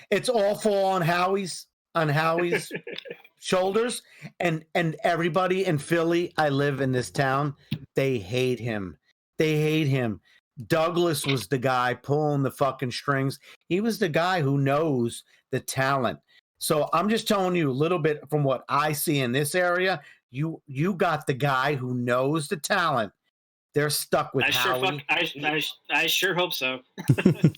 It's all fall on Howie's shoulders, and everybody in Philly. I live in this town. They hate him. Douglas was the guy pulling the fucking strings. He was the guy who knows the talent. So I'm just telling you a little bit from what I see in this area. You got the guy who knows the talent. They're stuck with Howie. I sure hope so.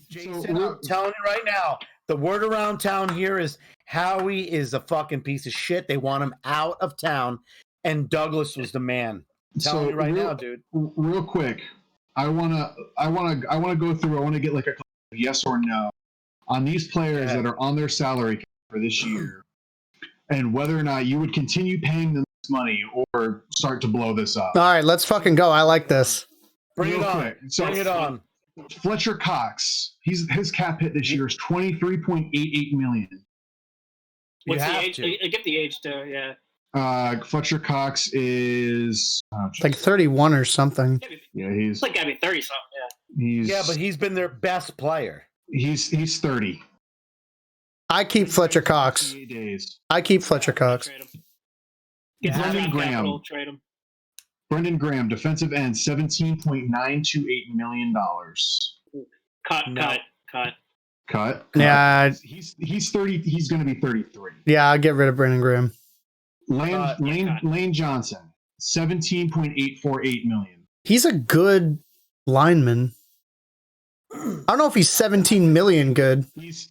Jason, I'm telling you right now. The word around town here is Howie is a fucking piece of shit. They want him out of town, and Douglas was the man. I'm telling you right now, dude. Real quick, I wanna go through. I want to get like a yes or no on these players that are on their salary cap for this year, and whether or not you would continue paying them this money or start to blow this up. All right, let's fucking go. I like this. Bring it on. Fletcher Cox, his cap hit this year is $23.88 million. What's the age? Get the age too, yeah. Fletcher Cox is like 31 or something. Yeah, he's like gotta be 30 something. Yeah, but he's been their best player. He's 30. I keep Fletcher Cox. I keep Fletcher Cox. Brendan Graham, defensive end, $17.928 million. Cut. Yeah. He's 30. He's going to be 33. Yeah, I'll get rid of Brendan Graham. Lane Johnson, $17.848 million. He's a good lineman. I don't know if he's 17 million good. He's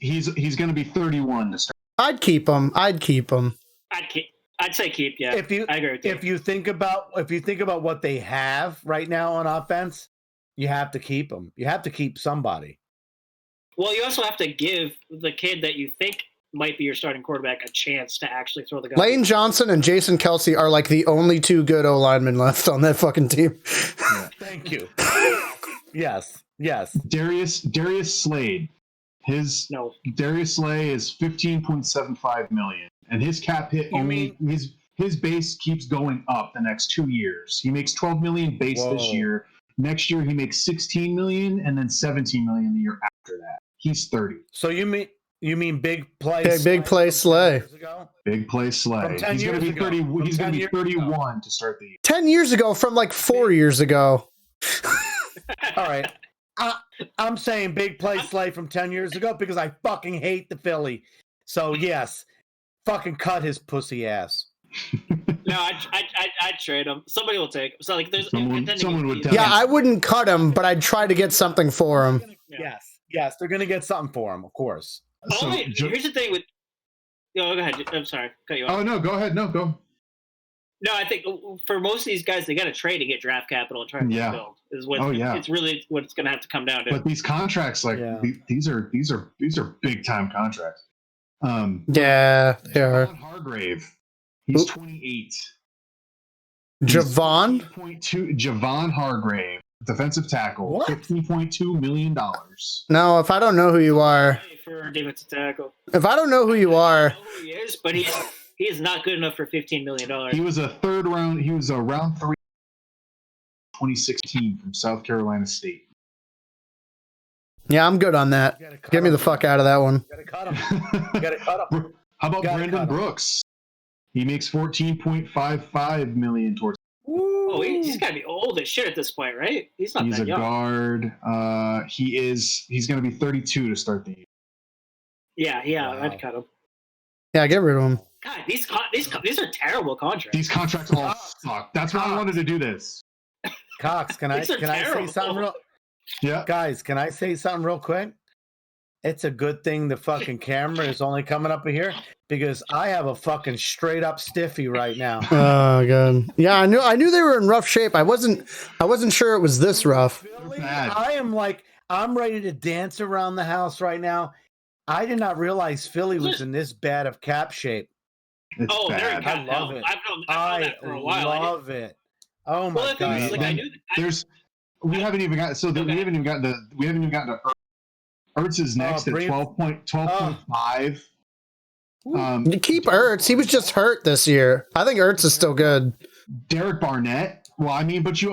going to be 31 to start. I'd keep him. I'd say keep. Yeah, I agree with you. If you think about what they have right now on offense, you have to keep them. You have to keep somebody. Well, you also have to give the kid that you think might be your starting quarterback a chance to actually throw the gun. Lane Johnson and Jason Kelsey are like the only two good O linemen left on that fucking team. Yeah. Thank you. Yes. Darius Slade. Darius Slade is $15.75 million, and his cap hit his base keeps going up the next 2 years. He makes $12 million base this year. Next year he makes $16 million, and then $17 million the year after that. He's 30. So you mean big play? Big play Slay. Big play Slay. He's going to be 30. He's going to be 31 to start the year. 10 years ago, from like 4 years ago. All right. I'm saying big play Slay from 10 years ago because I fucking hate the Philly. So yes, fucking cut his pussy ass. No, I'd trade him. Somebody will take him. So like, there's Someone would tell Yeah, you. I wouldn't cut him, but I'd try to get something for him. Yes, they're gonna get something for him, of course. Here's the thing with. Go ahead. I'm sorry, cut you off. Oh no, go ahead. No, go. No, I think for most of these guys, they got to trade to get draft capital and try to build. Is what it's really what it's going to have to come down to. But these contracts, these are big time contracts. Yeah, they are. Javon Hargrave, he's 28. Javon? Javon Hargrave, defensive tackle, $15.2 million. No, if I don't know who you are, for defensive tackle. If I don't know who you are, I don't know who he is, but he is not good enough for $15 million. He was a third round. He was a round 3, 2016 from South Carolina State. Yeah, I'm good on that. Get me the fuck out of that one. You gotta cut him. How about Brandon Brooks? He makes $14.55 million towards. Oh, he's got to be old as shit at this point, right? He's not that young. Guard. He's going to be 32 to start the year. Yeah, wow. I'd cut him. Yeah, get rid of him. God, these are terrible contracts. These contracts all suck. That's why I wanted to do this. Cox, can I say something real? Yeah, guys, can I say something real quick? It's a good thing the fucking camera is only coming up here because I have a fucking straight up stiffy right now. Oh god. Yeah, I knew they were in rough shape. I wasn't sure it was this rough. I'm ready to dance around the house right now. I did not realize Philly was in this bad of cap shape. It's bad. I love it. I've known that for a while. I love it. Oh my god. We haven't even gotten to Ertz is next at 12.5. You keep Ertz. He was just hurt this year. I think Ertz is still good. Derek Barnett. Well, I mean, but you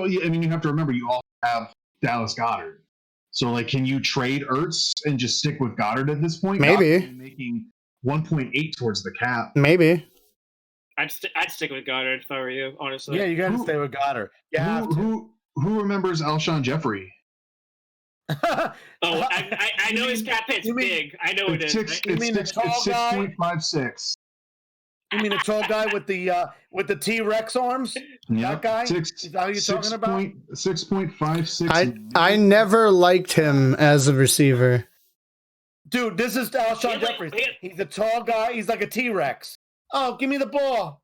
have to remember you all have Dallas Goedert. So, like, can you trade Ertz and just stick with Goddard at this point? Maybe. Making 1.8 towards the cap. Maybe. I'd stick with Goddard if I were you, honestly. Yeah, you got to stay with Goddard. Who remembers Alshon Jeffrey? I know his cap hit's big. I know it is. You mean the tall guy? 6.56. You mean the tall guy with the T-Rex arms? Yeah, that guy? Is that who you're talking about? 6.56. I never liked him as a receiver. Dude, this is Alshon Jeffrey. He's a tall guy. He's like a T-Rex. Oh, give me the ball.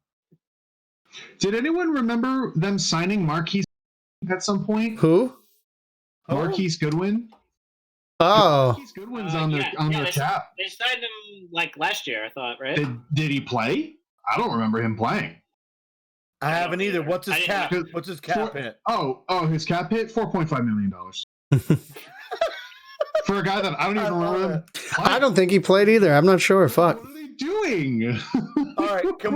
Did anyone remember them signing Marquise at some point? Who? Marquise Goodwin. Oh, Marquise Goodwin's on their cap. They signed him like last year, I thought, right? Did he play? I don't remember him playing. I haven't either. What's his cap? What's his cap hit? Oh, his cap hit $4.5 million. For a guy that I don't even remember him playing. I don't think he played either. I'm not sure. Fuck. What are they doing? All right, can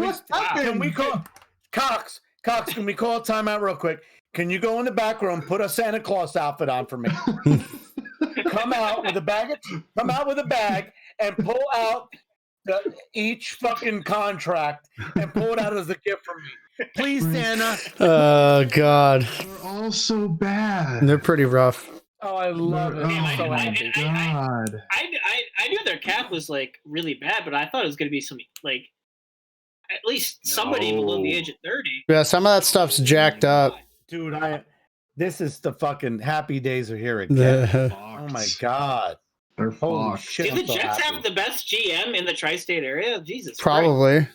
we call Cox? Cox, can we call a timeout real quick? Can you go in the back room, put a Santa Claus outfit on for me? Come out with a bag and pull out each fucking contract and pull it out as a gift for me. Please, Santa. Oh, God. They're all so bad. They're pretty rough. Oh, I love it. I'm so happy. God. I knew their cap was like really bad, but I thought it was going to be some like at least somebody below the age of 30. Yeah, some of that stuff's jacked up. Dude, this is the fucking happy days are here again. Oh my god. They're holy shit. Do the Jets have the best GM in the tri-state area? Jesus. Probably. Christ.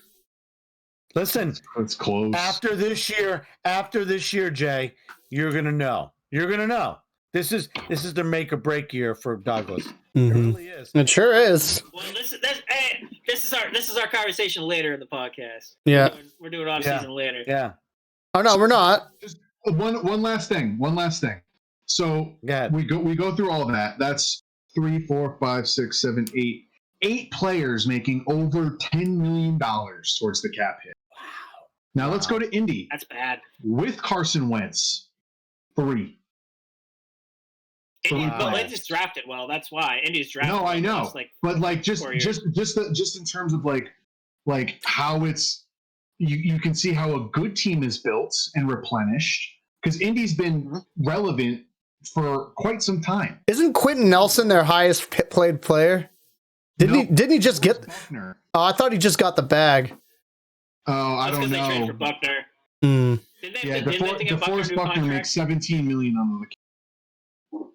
Listen, it's close. After this year, Jay, you're gonna know. You're gonna know. This is their make or break year for Douglas. Mm-hmm. It really is. It sure is. Well, this is our conversation later in the podcast. Yeah, we're doing off season later. Yeah. Oh no, we're not. Just one last thing. So we go through all of that. That's 3, 4, 5, 6, 7, 8. 8 players making over $10 million towards the cap hit. Wow. Now let's go to Indy. That's bad. With Carson Wentz, 3. But Wentz is drafted well. That's why Indy's drafted. No, I know. But like just in terms of like how it's you can see how a good team is built and replenished because Indy's been relevant for quite some time. Isn't Quentin Nelson their highest played player? Didn't he just get? Buckner. Oh, I thought he just got the bag. Oh, I don't They traded for know. Buckner. Hmm. DeForest Buckner makes $17 million on the.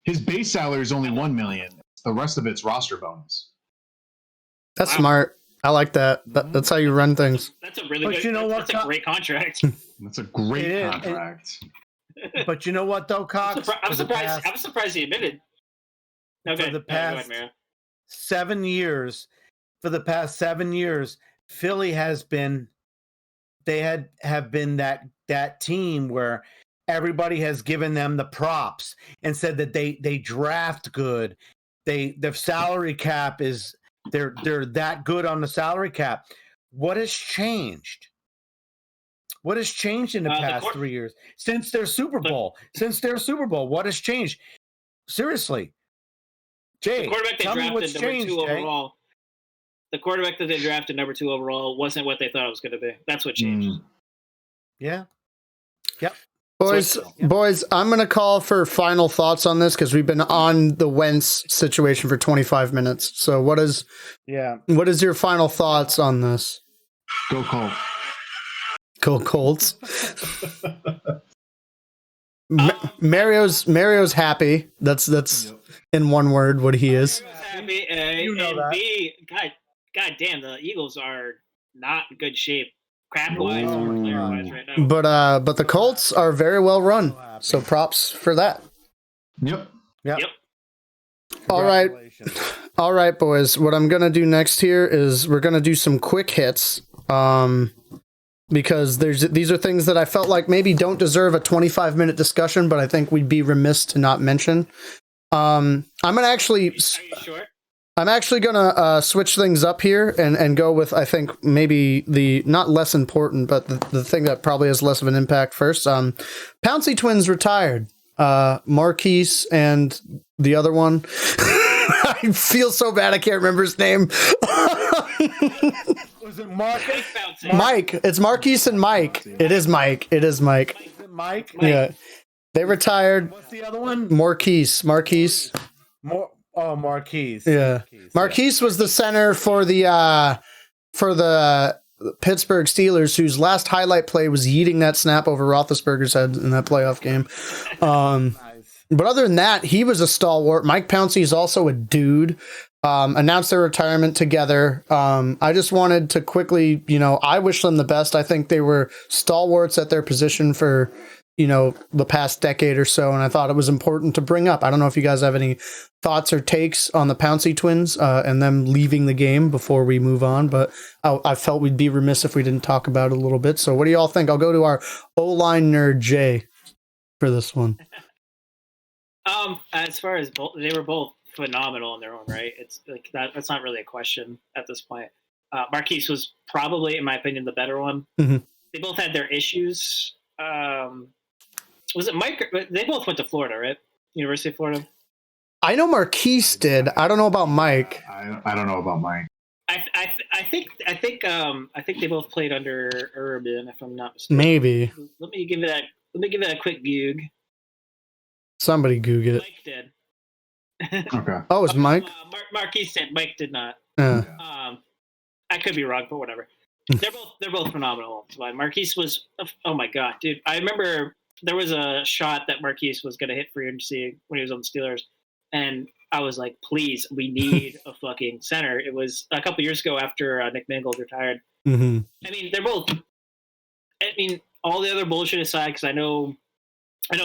His base salary is only $1 million. The rest of it's roster bonus. That's smart. I like that. That's how you run things. That's a really But good. you know what, That's a great contract. That's a great contract. But you know what, though, Cox? I'm surprised he admitted. Okay, for the past 7 years, Philly has been. They have been that team where everybody has given them the props and said that they draft good. Their salary cap is they're that good on the salary cap. What has changed? What has changed in the past 3 years since their Super Bowl? What has changed? Seriously, Jay, tell me what's changed, overall. The quarterback that they drafted number 2 overall wasn't what they thought it was going to be. That's what changed. Yeah. Yep. Boys, I'm going to call for final thoughts on this because we've been on the Wentz situation for 25 minutes. So what is your final thoughts on this? Go Colts. Go Colts. Mario's happy. That's in one word what he is. Happy, and B, God damn, the Eagles are not in good shape, crap-wise or player-wise right now. But the Colts are very well run, so props for that. Yep. All right, boys. What I'm gonna do next here is we're gonna do some quick hits, because these are things that I felt like maybe don't deserve a 25-minute discussion, but I think we'd be remiss to not mention. I'm actually gonna switch things up here and go with, I think, maybe the not less important, but the thing that probably has less of an impact first. Pouncey twins retired. Marquise and the other one. I feel so bad I can't remember his name. Was it Mark? Mike. It's Marquise and Mike. It is Mike. Mike? Yeah. They retired. What's the other one? Marquise. Marquise. Yeah. Marquise was the center for the Pittsburgh Steelers, whose last highlight play was yeeting that snap over Roethlisberger's head in that playoff game. But other than that, he was a stalwart. Mike Pouncey is also a dude. Announced their retirement together. I just wanted to quickly, I wish them the best. I think they were stalwarts at their position for, the past decade or so, and I thought it was important to bring up. I don't know if you guys have any thoughts or takes on the Pouncey twins and them leaving the game before we move on, but I felt we'd be remiss if we didn't talk about it a little bit. So what do y'all think? I'll go to our O-line nerd, Jay, for this one. As far as they were both phenomenal in their own right. It's like that's not really a question at this point. Marquise was probably, in my opinion, the better one. Mm-hmm. They both had their issues. Was it Mike? They both went to Florida, right? University of Florida. I know Marquise did. I don't know about Mike. I don't know about Mike. I think they both played under Urban, if I'm not mistaken. Maybe. Let me give it a quick goog. Somebody goog it. Mike did. Okay. Oh, it's Mike? Marquise did. Mike did not. Yeah. I could be wrong, but whatever. They're both phenomenal. Marquise was, oh my god, dude! I remember there was a shot that Marquise was going to hit free agency when he was on the Steelers, and I was like, please, we need a fucking center. It was a couple years ago after Nick Mangold retired. Mm-hmm. I mean, they're both. I mean, all the other bullshit aside, because I know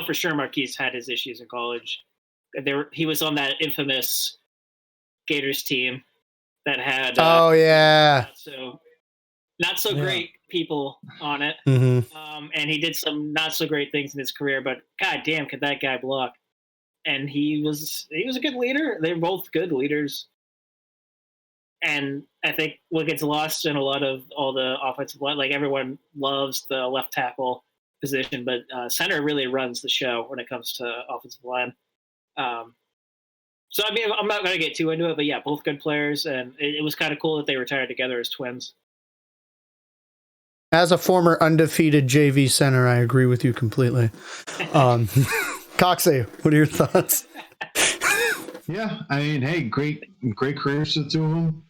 for sure Marquise had his issues in college. He was on that infamous Gators team that had. Oh yeah. Not so great people on it. Mm-hmm. And he did some not so great things in his career, but god damn, could that guy block? And he was a good leader. They're both good leaders. And I think what gets lost in a lot of all the offensive line, like everyone loves the left tackle position, but center really runs the show when it comes to offensive line. So I mean, I'm not going to get too into it, but yeah, both good players, and it was kind of cool that they retired together as twins. As a former undefeated JV center, I agree with you completely. Coxey, what are your thoughts? Yeah, I mean, hey, great careers to the two of them.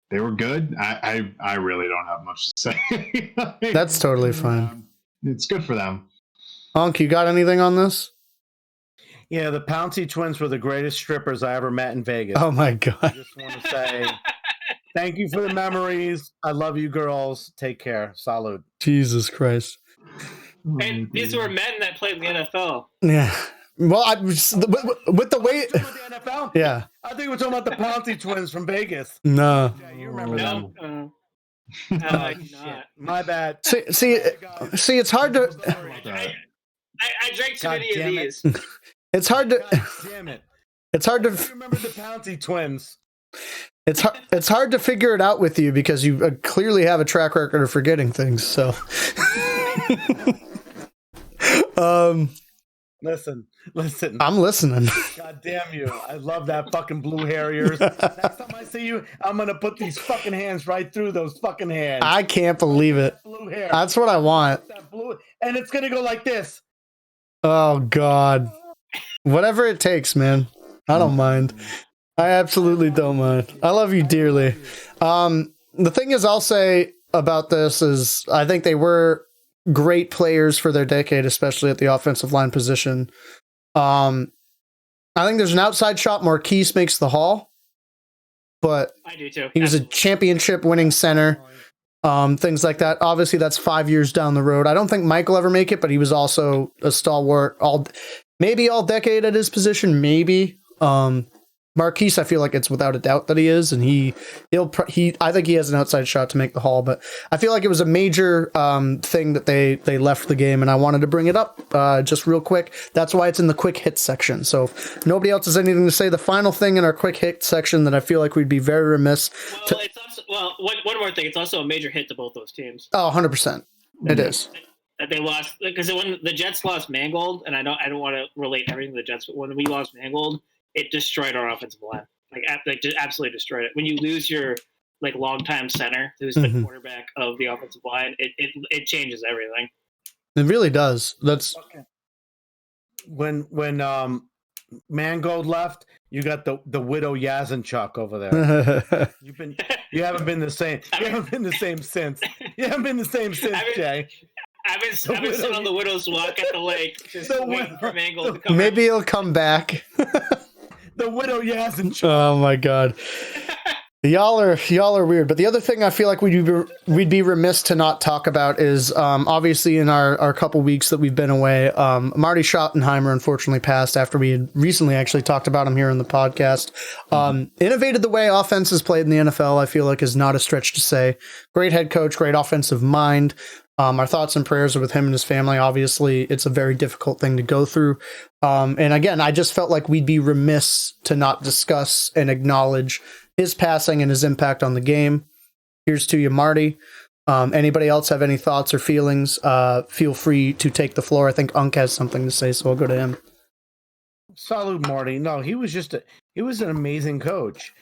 They were good. I really don't have much to say. That's totally fine. It's good for them. Unc, you got anything on this? Yeah, the Pouncey twins were the greatest strippers I ever met in Vegas. Oh my God. I just want to say thank you for the memories. I love you girls. Take care. Salud. Jesus Christ. And these were men that played in the NFL. Yeah. Well, with the way... The NFL? Yeah. I think we're talking about the Pouncey twins from Vegas. No. Yeah, you remember them. No, I do not. My bad. See, it's hard to... I drank too many of these. It's hard to... God damn it. It's hard to... I remember the Pouncey twins. It's hard to figure it out with you because you clearly have a track record of forgetting things, so... Listen. I'm listening. God damn you. I love that fucking Blue Harriers. Next time I see you, I'm going to put these fucking hands right through those fucking hands. I can't believe it. Blue hair. That's what I want. That blue, and it's going to go like this. Oh, God. Whatever it takes, man. I don't mind. I absolutely don't mind. I love you dearly. The thing is, I'll say about this is I think they were great players for their decade, especially at the offensive line position. I think there's an outside shot. Marquise makes the Hall, but I do too. He was a championship winning center. Things like that. Obviously, that's 5 years down the road. I don't think Mike will ever make it, but he was also a stalwart all decade at his position. Maybe. Marquise, I feel like it's without a doubt that he is, and I think he has an outside shot to make the Hall, but I feel like it was a major thing that they left the game, and I wanted to bring it up just real quick. That's why it's in the quick hit section. So if nobody else has anything to say, the final thing in our quick hit section that I feel like we'd be very remiss. One more thing. It's also a major hit to both those teams. Oh, 100%. It is. That they lost, because when the Jets lost Mangold, and I don't want to relate everything to the Jets, but when we lost Mangold, it destroyed our offensive line. Just absolutely destroyed it. When you lose your longtime center, who's the quarterback of the offensive line, it changes everything. It really does. That's okay. When Mangold left, you got the widow Yazinchuk over there. You haven't been the same. You haven't been the same since. You haven't been the same since, Jay. I've been sitting on the widow's walk at the lake, just waiting for Mangold to come. Maybe he'll come back. The widow Yazinchuk. Oh my God. Y'all are weird. But the other thing I feel like we'd be remiss to not talk about is obviously in our couple weeks that we've been away, Marty Schottenheimer unfortunately passed after we had recently actually talked about him here in the podcast. Innovated the way offense is played in the NFL, I feel like is not a stretch to say. Great head coach, great offensive mind. Our thoughts and prayers are with him and his family. Obviously, it's a very difficult thing to go through. And again, I just felt like we'd be remiss to not discuss and acknowledge his passing and his impact on the game. Here's to you, Marty. Anybody else have any thoughts or feelings? Feel free to take the floor. I think Unc has something to say, so I'll go to him. Salute, Marty. No, he was an amazing coach.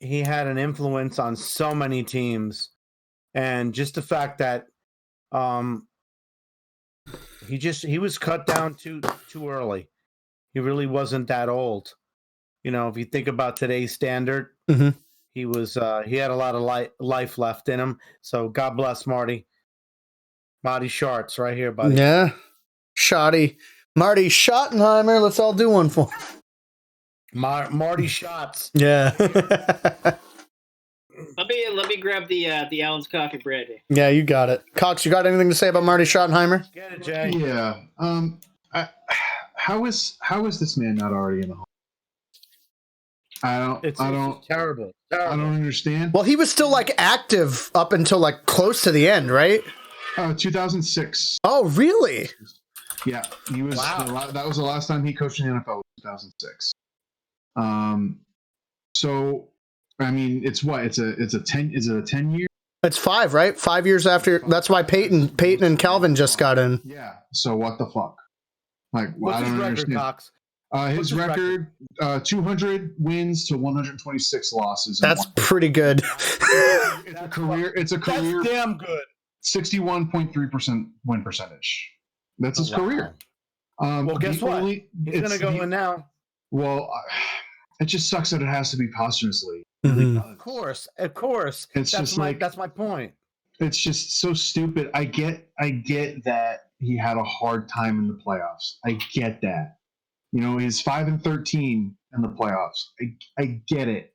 He had an influence on so many teams. And just the fact that he was cut down too early. He really wasn't that old. You know, if you think about today's standard, he had a lot of life left in him. So God bless Marty. Marty Schartz right here, buddy. Yeah. Marty Schottenheimer. Let's all do one for him. Marty Schatz. Yeah. Let me grab the Allen's coffee brandy. Yeah, you got it. Cox, you got anything to say about Marty Schottenheimer? Get it, Jay. Yeah. How is this man not already in the Hall? It's terrible. I don't understand. Well, he was still active up until close to the end, right? 2006. Oh, really? Yeah, he was. Wow. That was the last time he coached in the NFL. 2006. So. I mean, it's what? It's a 10. Is it a 10 year? It's 5, right? 5 years after. That's why Peyton and Calvin just got in. Yeah. So what the fuck? What's I don't his understand. record, Cox? His record, 200 wins to 126 losses. That's pretty good. It's a career. That's damn good. 61.3% win percentage. That's his career. Well, guess what? He's going to go in now. Well, it just sucks that it has to be posthumously. Mm-hmm. Of course. That's my point. It's just so stupid. I get that he had a hard time in the playoffs. I get that. He's 5-13 in the playoffs. I get it.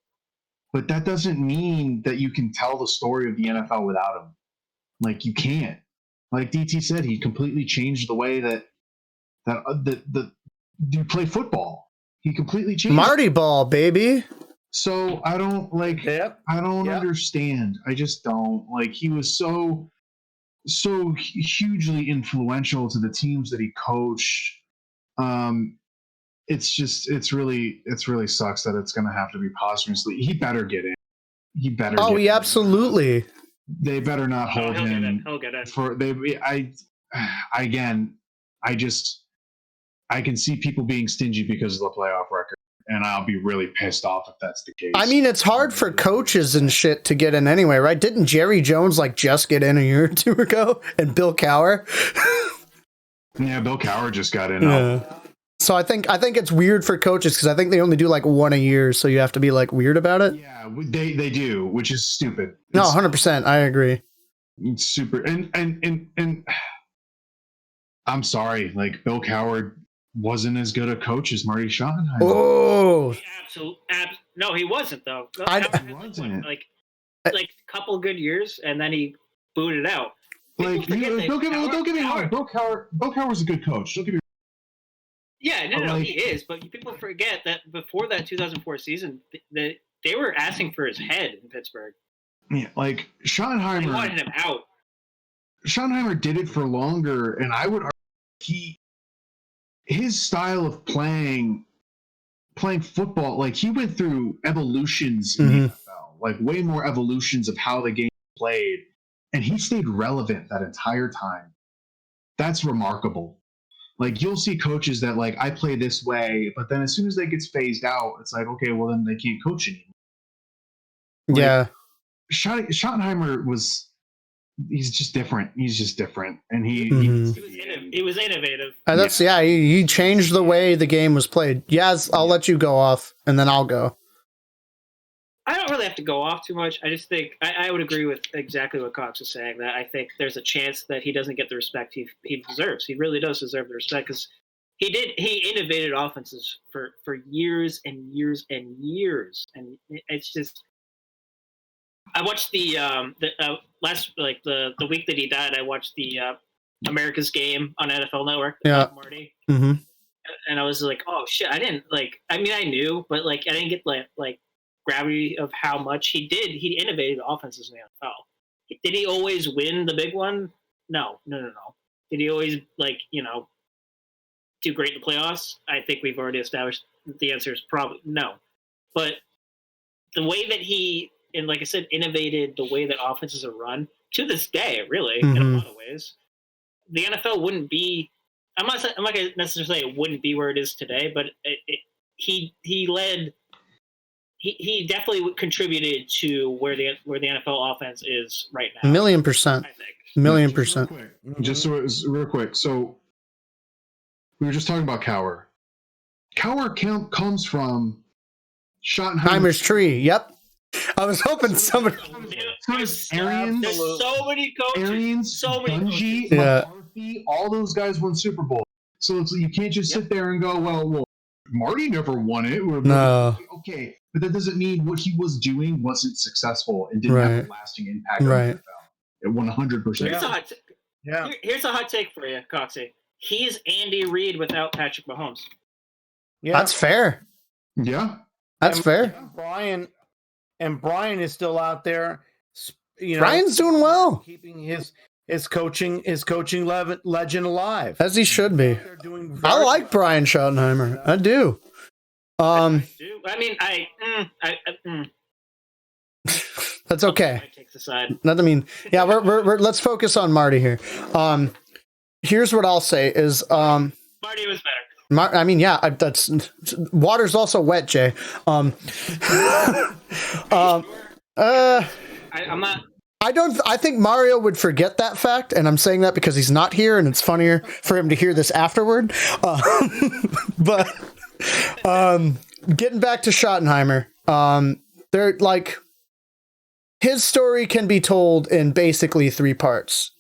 But that doesn't mean that you can tell the story of the NFL without him. Like, you can't. Like DT said, he completely changed the way that you play football. He completely changed Marty ball, baby. So I don't understand. I just don't. Like, he was so hugely influential to the teams that he coached. It's really sucks that it's going to have to be posthumously. He better get in. Absolutely. They better not hold him. He'll get in. I can see people being stingy because of the playoff record, and I'll be really pissed off if that's the case. I mean, it's hard for coaches and shit to get in anyway, right? Didn't Jerry Jones just get in a year or two ago, and Bill Cowher? Yeah, Bill Cowher just got in. Yeah. So I think it's weird for coaches because I think they only do one a year, so you have to be weird about it. Yeah, they do, which is stupid. No, 100%, I agree. It's super, and I'm sorry, Bill Cowher wasn't as good a coach as Marty Schottenheimer. Oh, no, he wasn't though. He wasn't. A couple good years, and then he booted out. Don't get me wrong. Bill Cowher was a good coach. Don't get me. Yeah, no, he is. But people forget that before that 2004 season, they were asking for his head in Pittsburgh. Yeah, Schottenheimer. They wanted him out. Schottenheimer did it for longer, and I would argue his style of playing football, he went through evolutions in the NFL, way more evolutions of how the game played, and he stayed relevant that entire time. That's remarkable. You'll see coaches that I play this way, but then as soon as that gets phased out, it's okay, well then they can't coach anymore. Yeah. Schottenheimer he's just different. He's just different. And he was innovative. He changed the way the game was played. Yes, I'll let you go off and then I'll go. I don't really have to go off too much. I just think I would agree with exactly what Cox is saying, that I think there's a chance that he doesn't get the respect he deserves. He really does deserve the respect because he innovated offenses for years and years and years. And it's just, I watched the week that he died, I watched the America's Game on NFL Network. Yeah. Marty. Mm-hmm. And I was oh shit, I didn't I knew, but I didn't get gravity of how much he did. He innovated offenses in the NFL. Did he always win the big one? No. Did he always do great in the playoffs? I think we've already established that the answer is probably no. But the way that he, and like I said, innovated the way that offenses are run to this day, really, in a lot of ways, the NFL wouldn't be. I'm not going to necessarily say it wouldn't be where it is today, but he led. He definitely contributed to where the NFL offense is right now. 1,000,000%. I think. 1,000,000%. Just so it was real quick. So we were just talking about Cowher. Cowher comes from Schottenheimer's tree. Yep. I was hoping somebody. There's so many coaches. Arians, so many Dungy, coaches. McCarthy, all those guys won Super Bowl. So you can't just sit there and go, well, Marty never won it. No. Okay, but that doesn't mean what he was doing wasn't successful and didn't have a lasting impact on the NFL. It 100%. Here's a hot take for you, Coxie. He's Andy Reid without Patrick Mahomes. Yeah, that's fair. Yeah, that's fair. Brian is still out there. Brian's doing well, keeping his coaching legend alive, as he should be. I like Brian Schottenheimer. I do. I mean, that's okay. I take the side. We're let's focus on Marty here. Here's what I'll say is Marty was better. That's water's also wet, Jay. I'm not. I think Mario would forget that fact, and I'm saying that because he's not here, and it's funnier for him to hear this afterward. But getting back to Schottenheimer, they're like, his story can be told in basically 3 parts.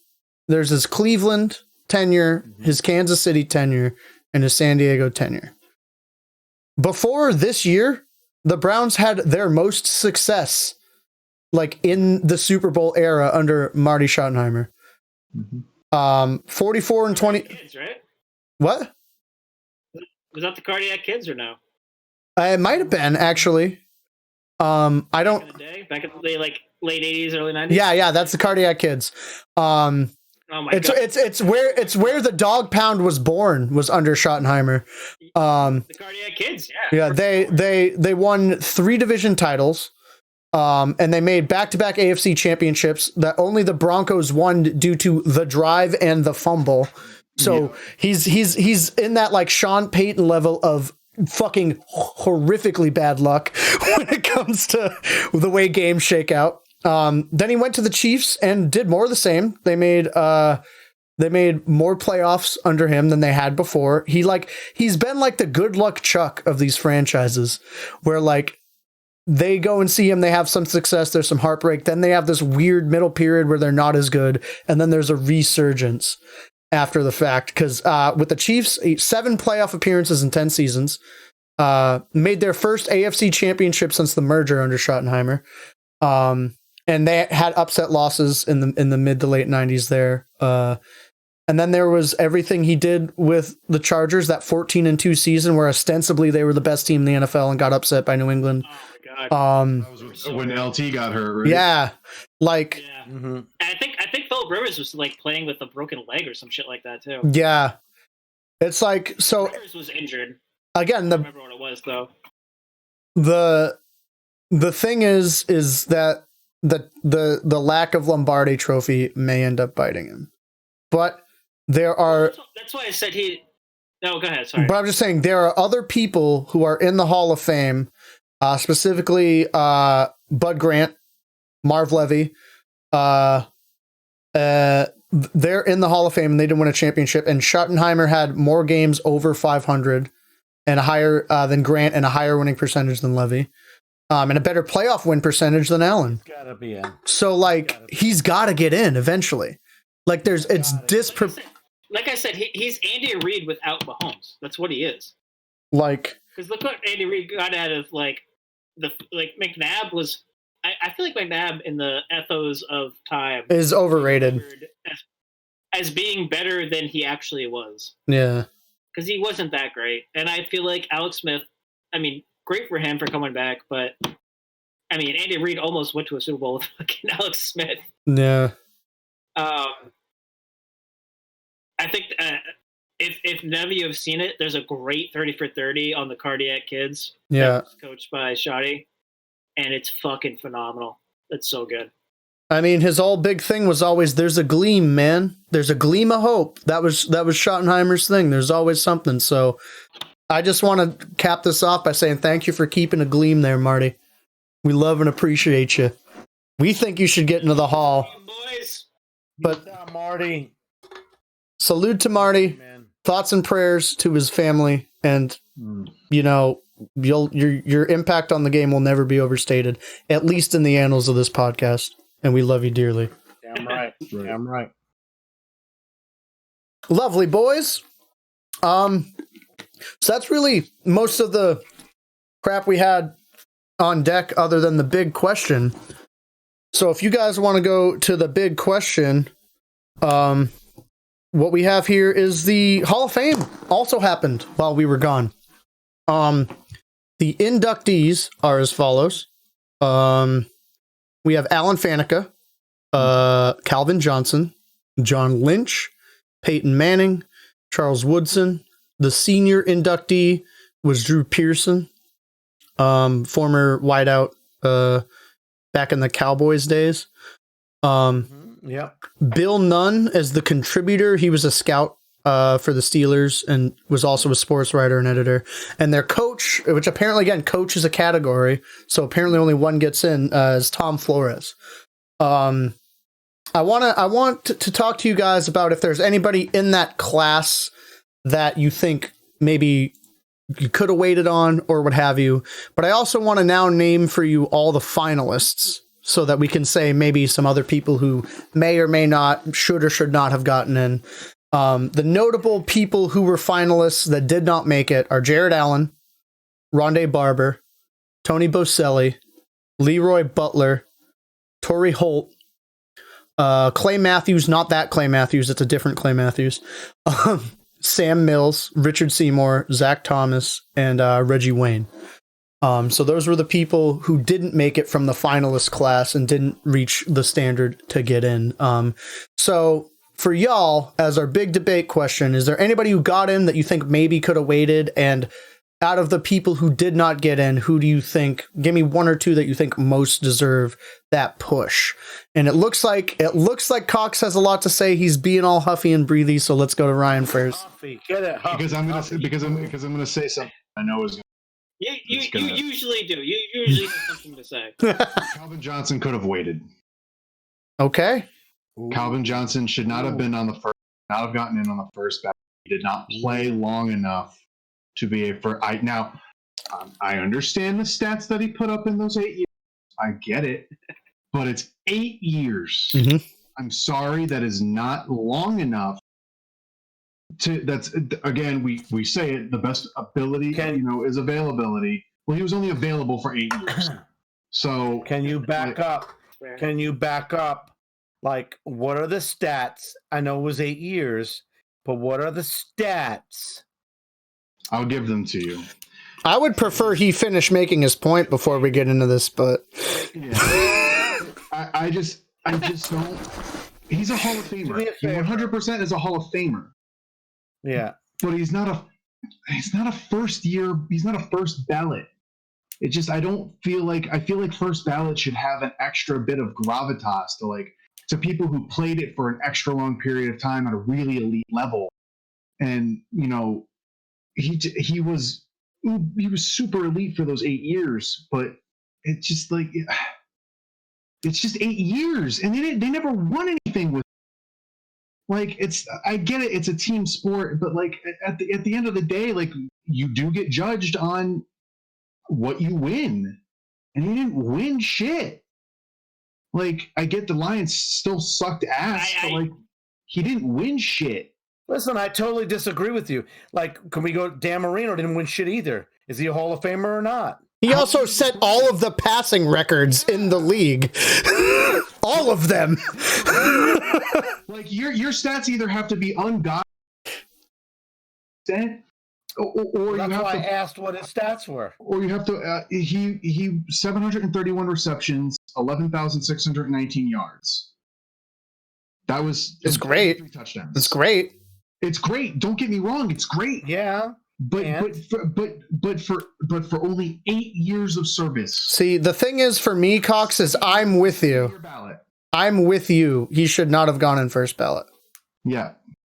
There's his Cleveland tenure, his Kansas City tenure, and his San Diego tenure. Before this year, the Browns had their most success, like, in the Super Bowl era under Marty Schottenheimer. 44 and 20. Kids, right? What? Was that the Cardiac Kids or no? It might have been, actually. I don't. Back in the day? Back in the like late 80s, early 90s? Yeah, that's the Cardiac Kids. Oh my God. It's where the dog pound was born, was under Schottenheimer. The Cardiac Kids, yeah. Yeah, they won 3 division titles. And they made back-to-back AFC championships that only the Broncos won due to the drive and the fumble. So he's in that like Sean Payton level of fucking horrifically bad luck when it comes to the way games shake out. Then he went to the Chiefs and did more of the same. They made more playoffs under him than they had before. He's been like the good luck Chuck of these franchises, where like they go and see him, they have some success, there's some heartbreak, then they have this weird middle period where they're not as good, and then there's a resurgence after the fact. Because with the Chiefs, 7 playoff appearances in 10 seasons, made their first AFC championship since the merger under Schottenheimer, and they had upset losses in the mid to late 90s there. And then there was everything he did with the Chargers, that 14-2 season where ostensibly they were the best team in the NFL and got upset by New England. Oh my God. That was when LT got hurt, right? Yeah. Like, yeah. Mm-hmm. I think Philip Rivers was like playing with a broken leg or some shit like that too. Yeah. It's like, so Rivers was injured. Again, I don't remember what it was though. The thing is that the lack of Lombardi trophy may end up biting him. But there are... That's why I said he... No, go ahead, sorry. But I'm just saying, there are other people who are in the Hall of Fame, specifically Bud Grant, Marv Levy. They're in the Hall of Fame, and they didn't win a championship. And Schottenheimer had more games over 500 and a higher than Grant, and a higher winning percentage than Levy. And a better playoff win percentage than Allen. He's gotta be in. So, like, he's got to get in eventually. Like, like I said, he's Andy Reid without Mahomes. That's what he is. Like, because look what Andy Reid got out of McNabb was. I feel like McNabb in the ethos of time is overrated as being better than he actually was. Yeah, because he wasn't that great, and I feel like Alex Smith. I mean, great for him for coming back, but I mean, Andy Reid almost went to a Super Bowl with fucking Alex Smith. Yeah. I think if none of you have seen it, there's a great 30 for 30 on the Cardiac Kids. Yeah. Coached by Shotty. And it's fucking phenomenal. It's so good. I mean, his whole big thing was always, there's a gleam, man. There's a gleam of hope. That was Schottenheimer's thing. There's always something. So I just want to cap this off by saying thank you for keeping a gleam there, Marty. We love and appreciate you. We think you should get into the Hall. Boys. But Marty. Salute to Marty. Man. Thoughts and prayers to his family, and you know, your impact on the game will never be overstated, at least in the annals of this podcast. And we love you dearly. Damn right. Damn right. Lovely, boys. So that's really most of the crap we had on deck, other than the big question. So if you guys want to go to the big question, what we have here is the Hall of Fame also happened while we were gone. The inductees are as follows. We have Alan Faneca, Calvin Johnson, John Lynch, Peyton Manning, Charles Woodson. The senior inductee was Drew Pearson, former wideout back in the Cowboys days. Yep. Bill Nunn as the contributor. He was a scout for the Steelers and was also a sports writer and editor. And their coach, which apparently, again, coach is a category, so apparently only one gets in, is Tom Flores. I want to talk to you guys about if there's anybody in that class that you think maybe you could have waited on or what have you. But I also want to now name for you all the finalists so that we can say maybe some other people who may or may not, should or should not have gotten in. The notable people who were finalists that did not make it are Jared Allen, Rondé Barber, Tony Boselli, Leroy Butler, Torrey Holt, Clay Matthews, not that Clay Matthews, it's a different Clay Matthews, Sam Mills, Richard Seymour, Zach Thomas, and Reggie Wayne. So those were the people who didn't make it from the finalist class and didn't reach the standard to get in. So for y'all, as our big debate question, is there anybody who got in that you think maybe could have waited? And out of the people who did not get in, who do you think, give me one or two that you think most deserve that push? And it looks like Cox has a lot to say. He's being all huffy and breathy. So let's go to Ryan first. Get it, Huffy. Because I'm gonna say something I know is. You usually do. You usually have something to say. Calvin Johnson could have waited. Okay. Calvin Johnson should not have been on the first. Not have gotten in on the first ballot. He did not play long enough to be a first. I understand the stats that he put up in those 8 years. I get it, but it's 8 years. Mm-hmm. I'm sorry, that is not long enough. That's again, we say it. The best ability, is availability. Well, he was only available for 8 years. So can you back up? Can you back up? Like, what are the stats? I know it was 8 years, but what are the stats? I'll give them to you. I would prefer he finish making his point before we get into this, but yeah. I just don't. He's a Hall of Famer. He 100% is a Hall of Famer. Yeah, but he's not a first year. He's not a first ballot. It just, I feel like first ballot should have an extra bit of gravitas to people who played it for an extra long period of time at a really elite level. And he was super elite for those 8 years, but it's just it's just 8 years, and they never won anything with. I get it, it's a team sport, but at the end of the day, you do get judged on what you win, and he didn't win shit. I get the Lions still sucked ass, but he didn't win shit. Listen, I totally disagree with you. Can we go? Dan Marino didn't win shit either. Is he a Hall of Famer or not? He also set all of the passing records in the league. All of them. Your stats either have to be ungodly, or that's you have why to, I asked what his stats were. Or you have to. He 731 receptions, 11,619 yards. That was. It's great. 3 touchdowns. It's great. It's great. Don't get me wrong. It's great. Yeah. But for only 8 years of service. See, the thing is, for me, Cox, is I'm with you. I'm with you. He should not have gone in first ballot. Yeah,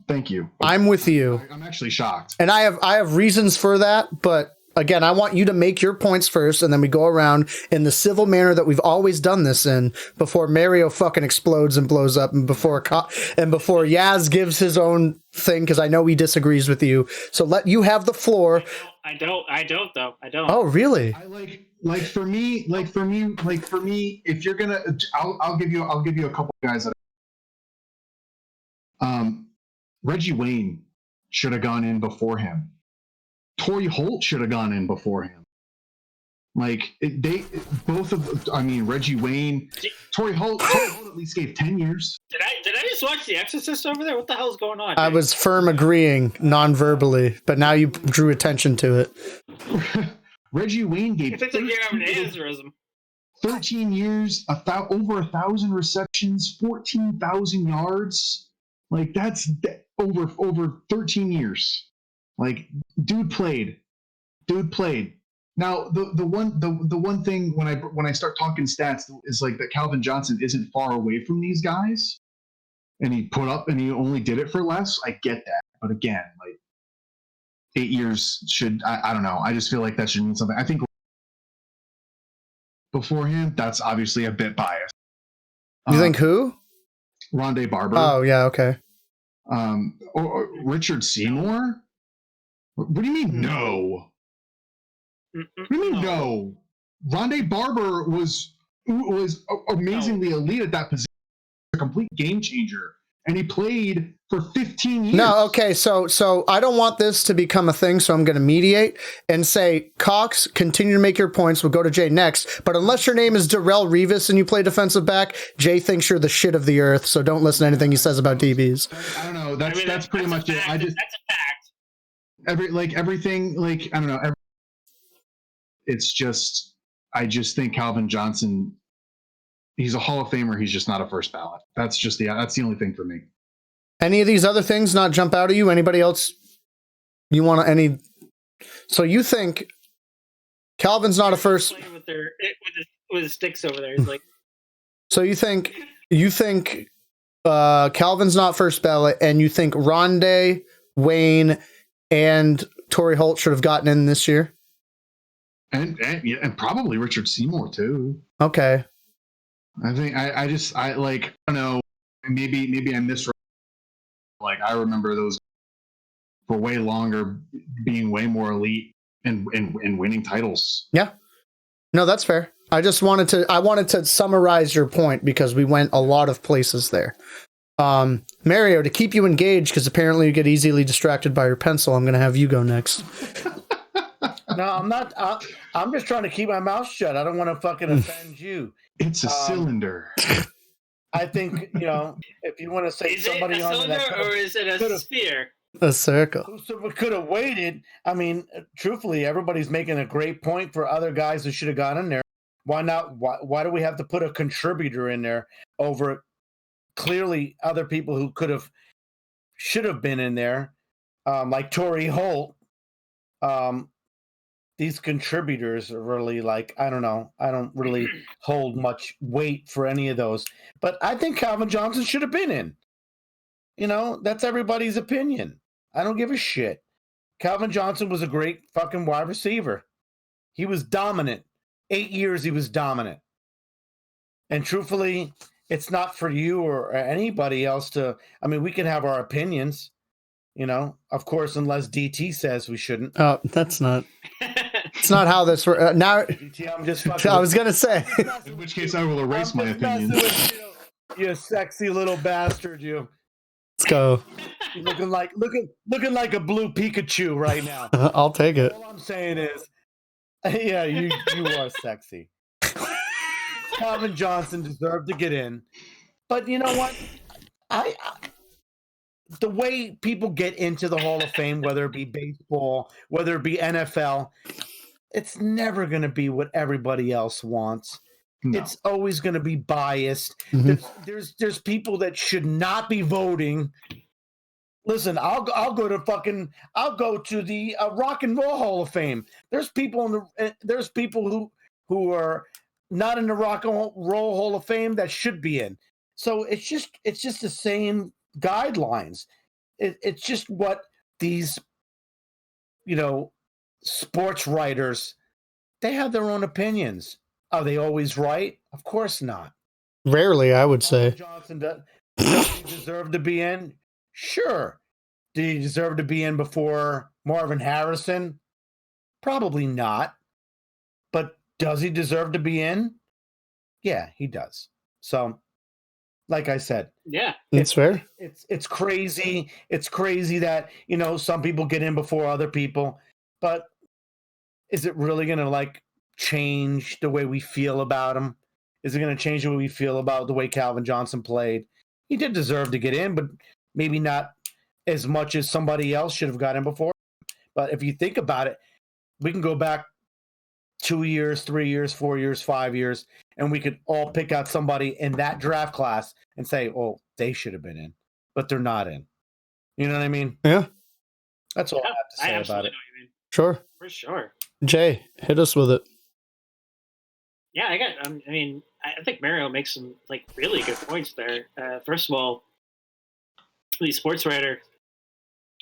thank you. I'm with you. I'm actually shocked. And I have reasons for that, but again, I want you to make your points first, and then we go around in the civil manner that we've always done this in before Mario fucking explodes and blows up, and before Yaz gives his own thing, because I know he disagrees with you. So let you have the floor. I don't though. Oh, really? I for me, if you're gonna, I'll give you a couple guys that. Reggie Wayne should have gone in before him. Torrey Holt should have gone in before him. Reggie Wayne, Torrey Holt at least gave 10 years. Did I just watch The Exorcist over there? What the hell is going on? I was firm agreeing non-verbally, but now you drew attention to it. Reggie Wayne gave. It's like you're having an aneurysm. 13 years, over 1,000 receptions, 14,000 yards. That's over 13 years. Dude played. Now the one thing when I start talking stats is that Calvin Johnson isn't far away from these guys, and he only did it for less. I get that, but again, 8 years should, I don't know. I just feel like that should mean something. I think beforehand, that's obviously a bit biased. You think who? Rondé Barber. Oh yeah, okay. Or Richard Seymour. What do you mean no? What do you mean no? Rondé Barber was amazingly elite at that position, a complete game changer, and he played for 15 years. No, okay, so I don't want this to become a thing, so I'm going to mediate and say, Cox, continue to make your points. We'll go to Jay next, but unless your name is Darrelle Revis and you play defensive back, Jay thinks you're the shit of the earth, so don't listen to anything he says about DBs. I don't know. That's pretty much it. That's a fact. Everything, like, I don't know. It's just, I just think Calvin Johnson, he's a Hall of Famer. He's just not a first ballot. That's the only thing for me. Any of these other things not jump out at you? Anybody else you want any? So you think Calvin's not a first? With his sticks over there. He's like. So you think Calvin's not first ballot, and you think Rondé, Wayne, and Torrey Holt should have gotten in this year, and probably Richard Seymour too. Okay. I think I don't know. Maybe I misread. Like, I remember those for way longer, being way more elite and winning titles. Yeah. No, that's fair. I wanted to summarize your point because we went a lot of places there. Mario, to keep you engaged, because apparently you get easily distracted by your pencil, I'm going to have you go next. No, I'm not. I'm just trying to keep my mouth shut. I don't want to fucking offend you. It's a cylinder. I think, if you want to say is somebody it a on cylinder that, or is it a sphere? A circle. Who could have waited? I mean, truthfully, everybody's making a great point for other guys who should have got in there. Why not? Why do we have to put a contributor in there over clearly other people who should have been in there, like Torrey Holt? These contributors are really like, I don't know. I don't really hold much weight for any of those. But I think Calvin Johnson should have been in. That's everybody's opinion. I don't give a shit. Calvin Johnson was a great fucking wide receiver. He was dominant. 8 years he was dominant. And truthfully, it's not for you or anybody else to, we can have our opinions, of course, unless DT says we shouldn't. Oh, that's not. It's not how this works. Now, DT, I'm just I was going to say. In which case, I will erase my opinion. You sexy little bastard, you. Let's go. You're looking like a blue Pikachu right now. I'll take it. All I'm saying is, yeah, you are sexy. Calvin Johnson deserved to get in, but you know what? The way people get into the Hall of Fame, whether it be baseball, whether it be NFL, it's never going to be what everybody else wants. No. It's always going to be biased. Mm-hmm. There's people that should not be voting. Listen, I'll go to the Rock and Roll Hall of Fame. There's people who are not in the Rock and Roll Hall of Fame that should be in. So it's just the same guidelines. It's just what these sports writers, they have their own opinions. Are they always right? Of course not. Rarely, I would say. Johnson does he deserve to be in? Sure. Did he deserve to be in before Marvin Harrison? Probably not. But does he deserve to be in? Yeah, he does. So, like I said, yeah, it's fair. It's crazy. It's crazy that some people get in before other people. But is it really going to change the way we feel about him? Is it going to change the way we feel about the way Calvin Johnson played? He did deserve to get in, but maybe not as much as somebody else should have got in before. But if you think about it, we can go back 2 years, 3 years, 4 years, 5 years, and we could all pick out somebody in that draft class and say, oh, they should have been in, but they're not in. You know what I mean? Yeah. That's all I have to say about it. Know what you mean. Sure. For sure. Jay, hit us with it. Yeah, I think Mario makes some really good points there. First of all, these sports writers,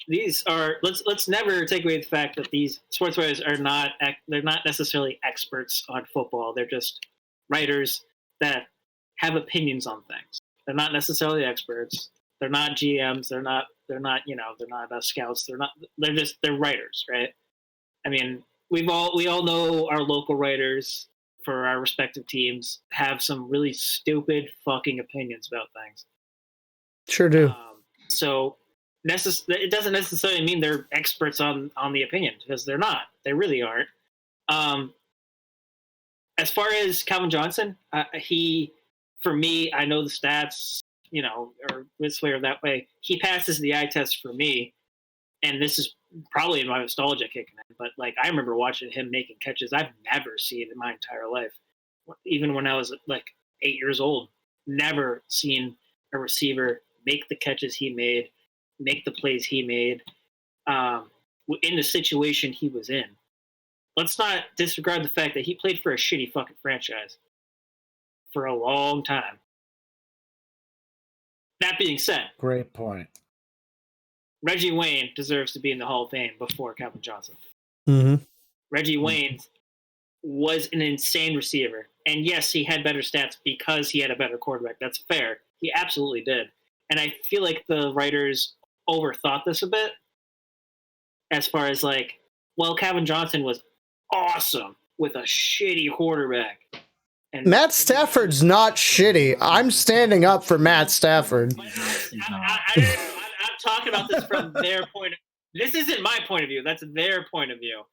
these are let's never take away the fact that these sports writers they're not necessarily experts on football. They're just writers that have opinions on things. They're not necessarily experts. They're not GMs. They're not scouts. They're writers, right? I mean, we all know our local writers for our respective teams have some really stupid fucking opinions about things. Sure do. So it doesn't necessarily mean they're experts on the opinion, because they're not. They really aren't. As far as Calvin Johnson, for me, I know the stats, or this way or that way. He passes the eye test for me, and this is probably my nostalgia kicking in. But like, I remember watching him making catches I've never seen in my entire life, even when I was like 8 years old. Never seen a receiver make the catches he made, make the plays he made, in the situation he was in. Let's not disregard the fact that he played for a shitty fucking franchise for a long time. That being said, great point. Reggie Wayne deserves to be in the Hall of Fame before Calvin Johnson. Mm-hmm. Reggie Wayne was an insane receiver. And yes, he had better stats because he had a better quarterback. That's fair. He absolutely did. And I feel like the writers overthought this a bit, as far as like, well, Calvin Johnson was awesome with a shitty quarterback. And Matt Stafford's not shitty. I'm standing up for Matt Stafford. I'm talking about this from their point of view. This isn't my point of view. That's their point of view.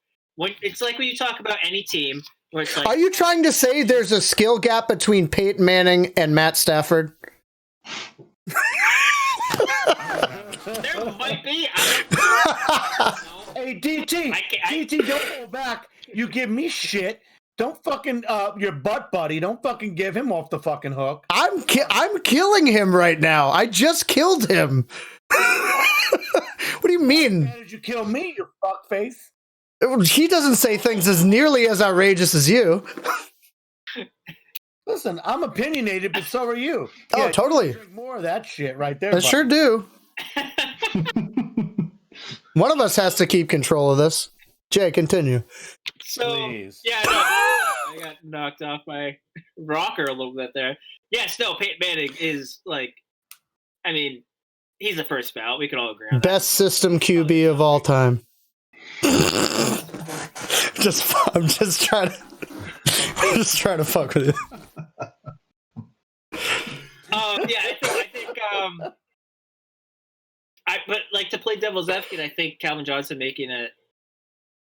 It's like when you talk about any team where it's like, are you trying to say there's a skill gap between Peyton Manning and Matt Stafford? There might be. Hey, DT, DT, don't hold back. You give me shit. Don't fucking your butt buddy. Don't fucking give him off the fucking hook. I'm killing him right now. I just killed him. What do you mean? How did you kill me, you fuckface? He doesn't say things as nearly as outrageous as you. Listen, I'm opinionated, but so are you. Oh, Yeah, totally. Drink more of that shit right there. I sure do. One of us has to keep control of this. Jay, continue. So, Please. yeah, no, I got knocked off my rocker a little bit there. Yes, no, Peyton Manning is like, I mean, he's the first ballot. We can all agree on that. Best system QB of all time. I'm just trying to fuck with it. But like, to play devil's advocate, I think Calvin Johnson making a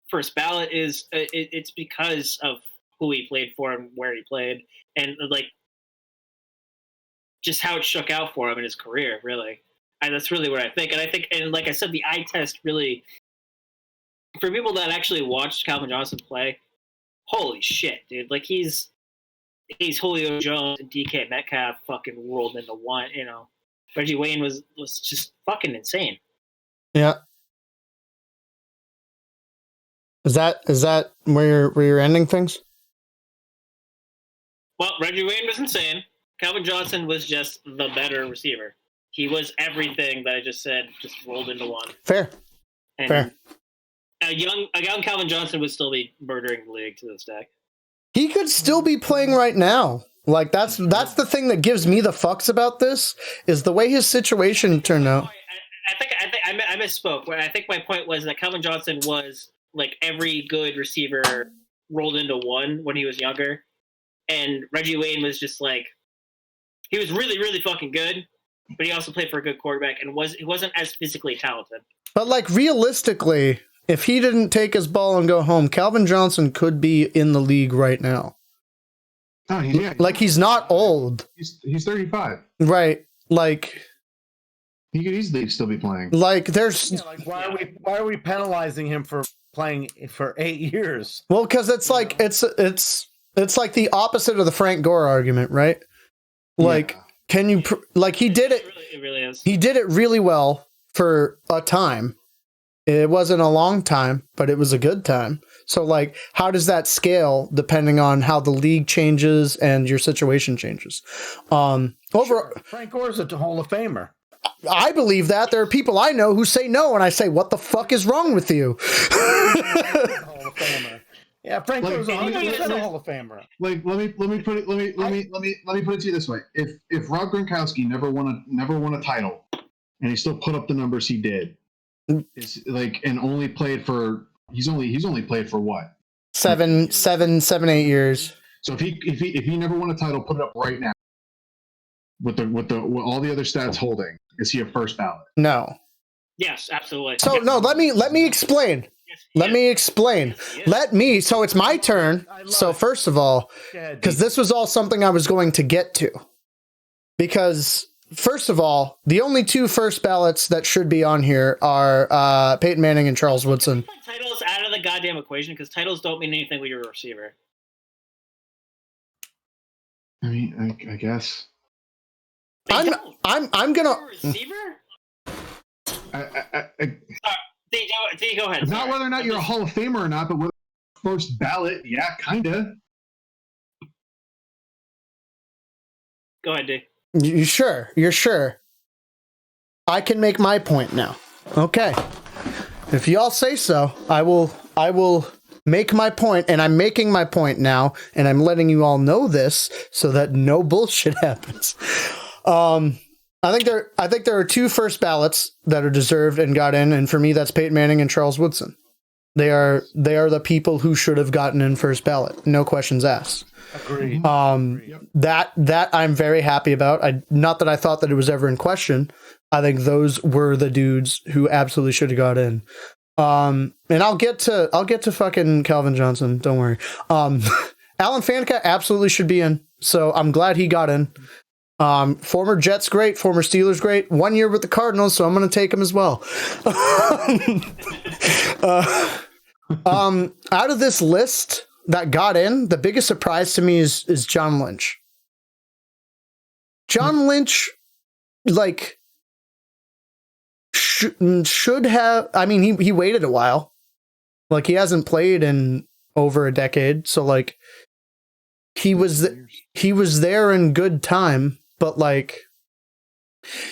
first ballot is it's because of who he played for and where he played, and like just how it shook out for him in his career. Really, that's really what I think. And like I said, the eye test really, for people that actually watched Calvin Johnson play, holy shit, dude! Like he's Julio Jones and DK Metcalf fucking rolled into one. Reggie Wayne was just fucking insane. Yeah. Is that where you're ending things? Well, Reggie Wayne was insane. Calvin Johnson was just the better receiver. He was everything that I just said, just rolled into one. Fair. And Fair. A young Calvin Johnson would still be murdering the league to this day. He could still be playing right now. Like that's the thing that gives me the fucks about this, is the way his situation turned out. I misspoke. I think my point was that Calvin Johnson was like every good receiver rolled into one when he was younger, and Reggie Wayne was just like, he was really, really fucking good, but he also played for a good quarterback and he wasn't as physically talented. But like realistically, if he didn't take his ball and go home, Calvin Johnson could be in the league right now. Oh, yeah. Like he's not old. He's 35. Right. Like he could easily still be playing. Like there's why are we penalizing him for playing for 8 years? Well, because it's like it's like the opposite of the Frank Gore argument, right? Like, can you like he did it? It really is. He did it really well for a time. It wasn't a long time, but it was a good time. So, like, how does that scale depending on how the league changes and your situation changes? Frank Gore's a Hall of Famer. I believe that. There are people I know who say no, and I say, "What the fuck is wrong with you?" Hall of Famer. Yeah, Franco's Like, 100% a Hall of Famer. Like, let me put it to you this way: if Rob Gronkowski never won a title, and he still put up the numbers he did, it's like, and only played for he's only played for what? 8 years. So if he never won a title, put it up right now with all the other stats holding, is he a first ballot? No. Yes, absolutely. So no, let me explain. Let me explain. So it's my turn. So first of all, because this was all something I was going to get to. Because first of all, the only 2 first ballots that should be on here are Peyton Manning and Charles Woodson. Titles out of the goddamn equation, because titles don't mean anything when you're a receiver. I mean, I guess. I'm gonna receiver. D, go ahead. Not whether or not you're a Hall of Famer or not, but whether first ballot, yeah, kinda. Go ahead, D. You sure? You're sure? I can make my point now. Okay. If y'all say so, I will make my point, and I'm making my point now, and I'm letting you all know this so that no bullshit happens. I think there are 2 first ballots that are deserved and got in, and for me that's Peyton Manning and Charles Woodson. They are the people who should have gotten in first ballot. No questions asked. Agreed. That I'm very happy about. Not that I thought that it was ever in question. I think those were the dudes who absolutely should have got in. And I'll get to fucking Calvin Johnson. Don't worry. Alan Faneca absolutely should be in. So I'm glad he got in. Former Jets great, former Steelers great. 1 year with the Cardinals, so I'm going to take him as well. Out of this list that got in, the biggest surprise to me is John Lynch. John Lynch, like, should have. I mean, he waited a while. Like, he hasn't played in over a decade, so like, he was there in good time. But, like,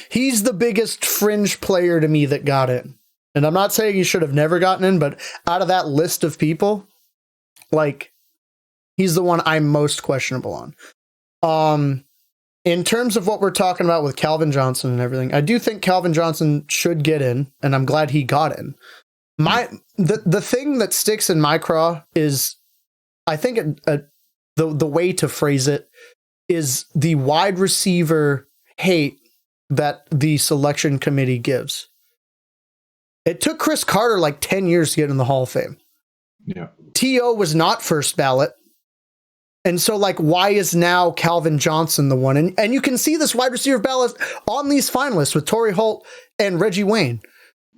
he's the biggest fringe player to me that got in. And I'm not saying he should have never gotten in, but out of that list of people, like, he's the one I'm most questionable on. In terms of what we're talking about with Calvin Johnson and everything, I do think Calvin Johnson should get in, and I'm glad he got in. The thing that sticks in my craw is, I think the way to phrase it is the wide receiver hate that the selection committee gives. It took Chris Carter like 10 years to get in the Hall of Fame. Yeah. T.O. was not first ballot. And so, like, why is now Calvin Johnson the one? And you can see this wide receiver ballot on these finalists with Torrey Holt and Reggie Wayne.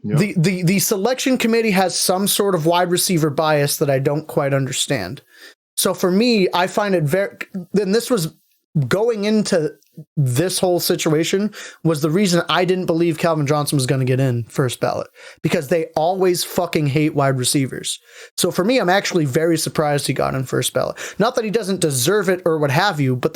Yep. The selection committee has some sort of wide receiver bias that I don't quite understand. So for me, I find it then this was going into this whole situation was the reason I didn't believe Calvin Johnson was going to get in first ballot, because they always fucking hate wide receivers. So for me, I'm actually very surprised he got in first ballot. Not that he doesn't deserve it or what have you, but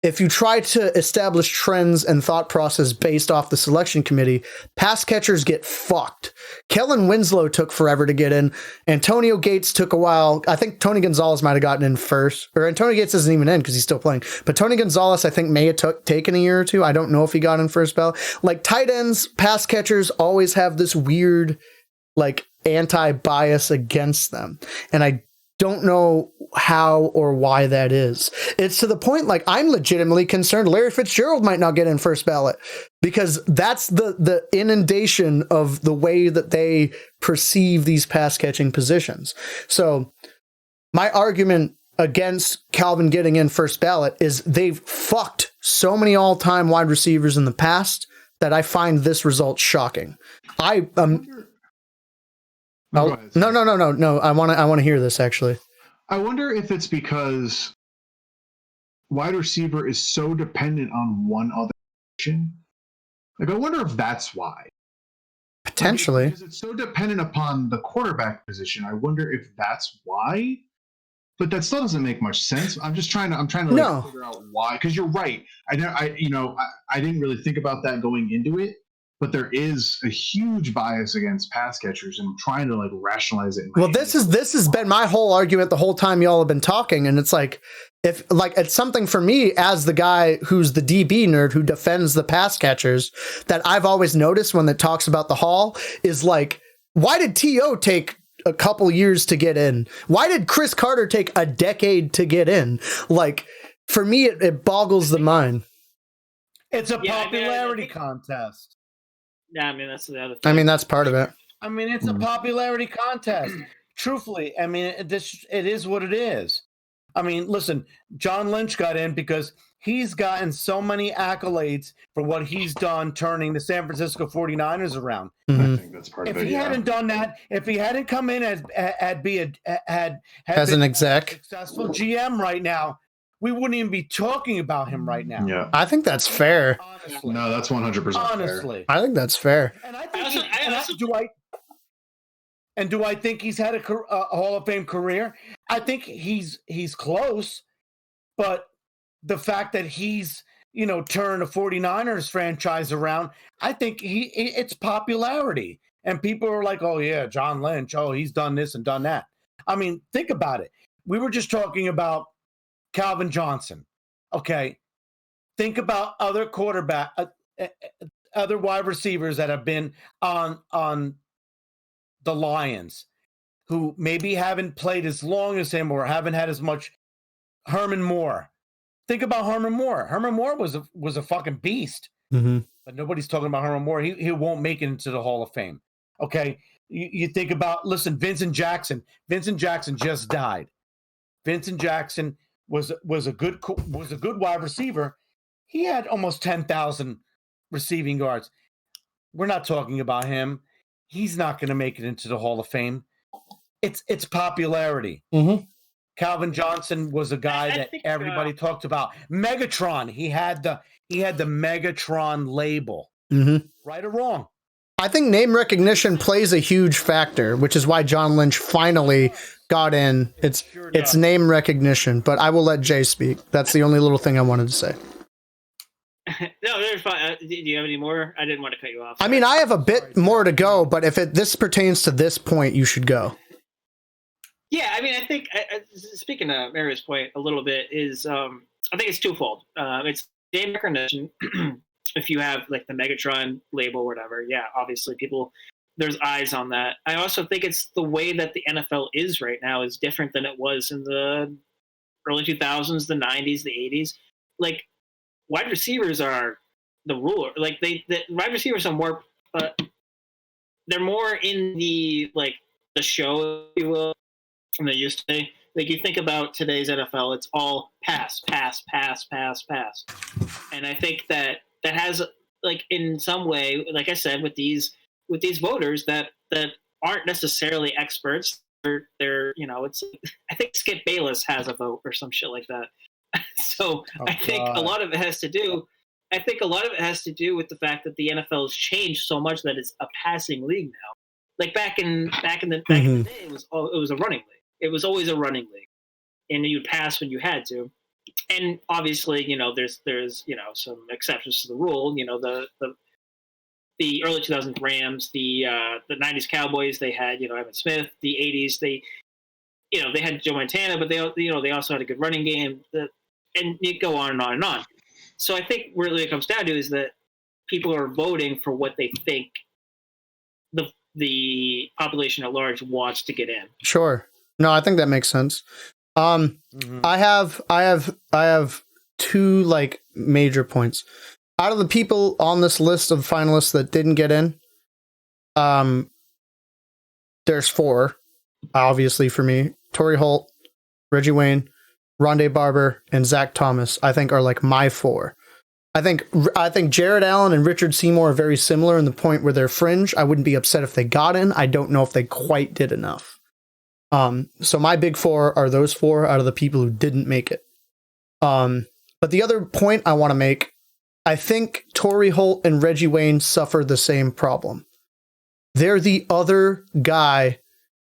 if you try to establish trends and thought process based off the selection committee, pass catchers get fucked. Kellen Winslow took forever to get in. Antonio Gates took a while. I think Tony Gonzalez might have gotten in first. Or Antonio Gates isn't even in because he's still playing. But Tony Gonzalez, I think, may have taken a year or two. I don't know if he got in first ballot. Like, tight ends, pass catchers always have this weird, like, anti-bias against them. And I don't know how or why that is. It's to the point, like, I'm legitimately concerned Larry Fitzgerald might not get in first ballot, because that's the inundation of the way that they perceive these pass catching positions. So my argument against Calvin getting in first ballot is they've fucked so many all-time wide receivers in the past that I find this result shocking. No. I want to hear this, actually. I wonder if it's because wide receiver is so dependent on one other position. Like, I wonder if that's why. Potentially. Because it's so dependent upon the quarterback position. I wonder if that's why. But that still doesn't make much sense. I'm trying to figure out why. Because you're right. I didn't really think about that going into it. but there is a huge bias against pass catchers, and I'm trying to like rationalize it. Well, this has been my whole argument the whole time y'all have been talking, and it's like, if like it's something for me as the guy who's the DB nerd who defends the pass catchers that I've always noticed when it talks about the Hall is like, why did T.O. take a couple years to get in? Why did Chris Carter take a decade to get in? Like, for me, it boggles the mind. It's a popularity contest. Yeah, I mean, that's the other thing. I mean, that's part of it. I mean, it's a popularity contest. Truthfully, I mean, it is what it is. I mean, listen, John Lynch got in because he's gotten so many accolades for what he's done turning the San Francisco 49ers around. I think that's part of it. If he hadn't done that, if he hadn't come in as an exec, successful GM right now, we wouldn't even be talking about him right now. Yeah, I think that's fair. Honestly. No, that's 100% honestly. fair. I think that's fair. And I think do I think he's had a Hall of Fame career? I think he's close, but the fact that he's turned a 49ers franchise around, I think it's popularity, and people are like, oh yeah, John Lynch, oh he's done this and done that. I mean, think about it. We were just talking about Calvin Johnson. Okay, think about other other wide receivers that have been on the Lions, who maybe haven't played as long as him or haven't had as much. Herman Moore. Think about Herman Moore. Herman Moore was a fucking beast. Mm-hmm. But nobody's talking about Herman Moore. He won't make it into the Hall of Fame. Okay, you think about, listen, Vincent Jackson. Vincent Jackson just died. Vincent Jackson was a good wide receiver. He had almost 10,000 receiving yards. We're not talking about him. He's not going to make it into the Hall of Fame. It's popularity. Mm-hmm. Calvin Johnson was a guy that everybody talked about. Megatron. He had the Megatron label. Mm-hmm. Right or wrong? I think name recognition plays a huge factor, which is why John Lynch finally got in. It's name recognition, but I will let Jay speak. That's the only little thing I wanted to say. No, they're fine. Do you have any more? I didn't want to cut you off. I mean, I have a bit more to go, but if this pertains to this point, you should go. Yeah, I mean, I think, speaking of Mary's point a little bit, is I think it's twofold. It's name recognition. If you have like the Megatron label or whatever, yeah, obviously there's eyes on that. I also think it's the way that the NFL is right now is different than it was in the early 2000s, the 90s, the 80s. Like, wide receivers are the ruler. Like, the wide receivers are more, they're more in the show, if you will, than they used to be. Like, you think about today's NFL, it's all pass, pass, pass, pass, pass. And I think that has, like, in some way, like I said, with these voters that aren't necessarily experts, they're it's, I think Skip Bayless has a vote or some shit like that. So I think a lot of it has to do with the fact that the NFL has changed so much that it's a passing league now. Like back in the day, it was a running league. It was always a running league, and you'd pass when you had to. And obviously, there's some exceptions to the rule. The early 2000s Rams, the 90s Cowboys, they had Evan Smith. The 80s, they had Joe Montana, but they also had a good running game. And you go on and on and on. So I think really what it comes down to is that people are voting for what they think the population at large wants to get in. Sure. No, I think that makes sense. I have two major points. Out of the people on this list of finalists that didn't get in, there's four, obviously for me. Torrey Holt, Reggie Wayne, Rondé Barber, and Zach Thomas, I think, are my four. I think Jared Allen and Richard Seymour are very similar in the point where they're fringe. I wouldn't be upset if they got in. I don't know if they quite did enough. So my big four are those four out of the people who didn't make it. But the other point I want to make, I think Torrey Holt and Reggie Wayne suffer the same problem. They're the other guy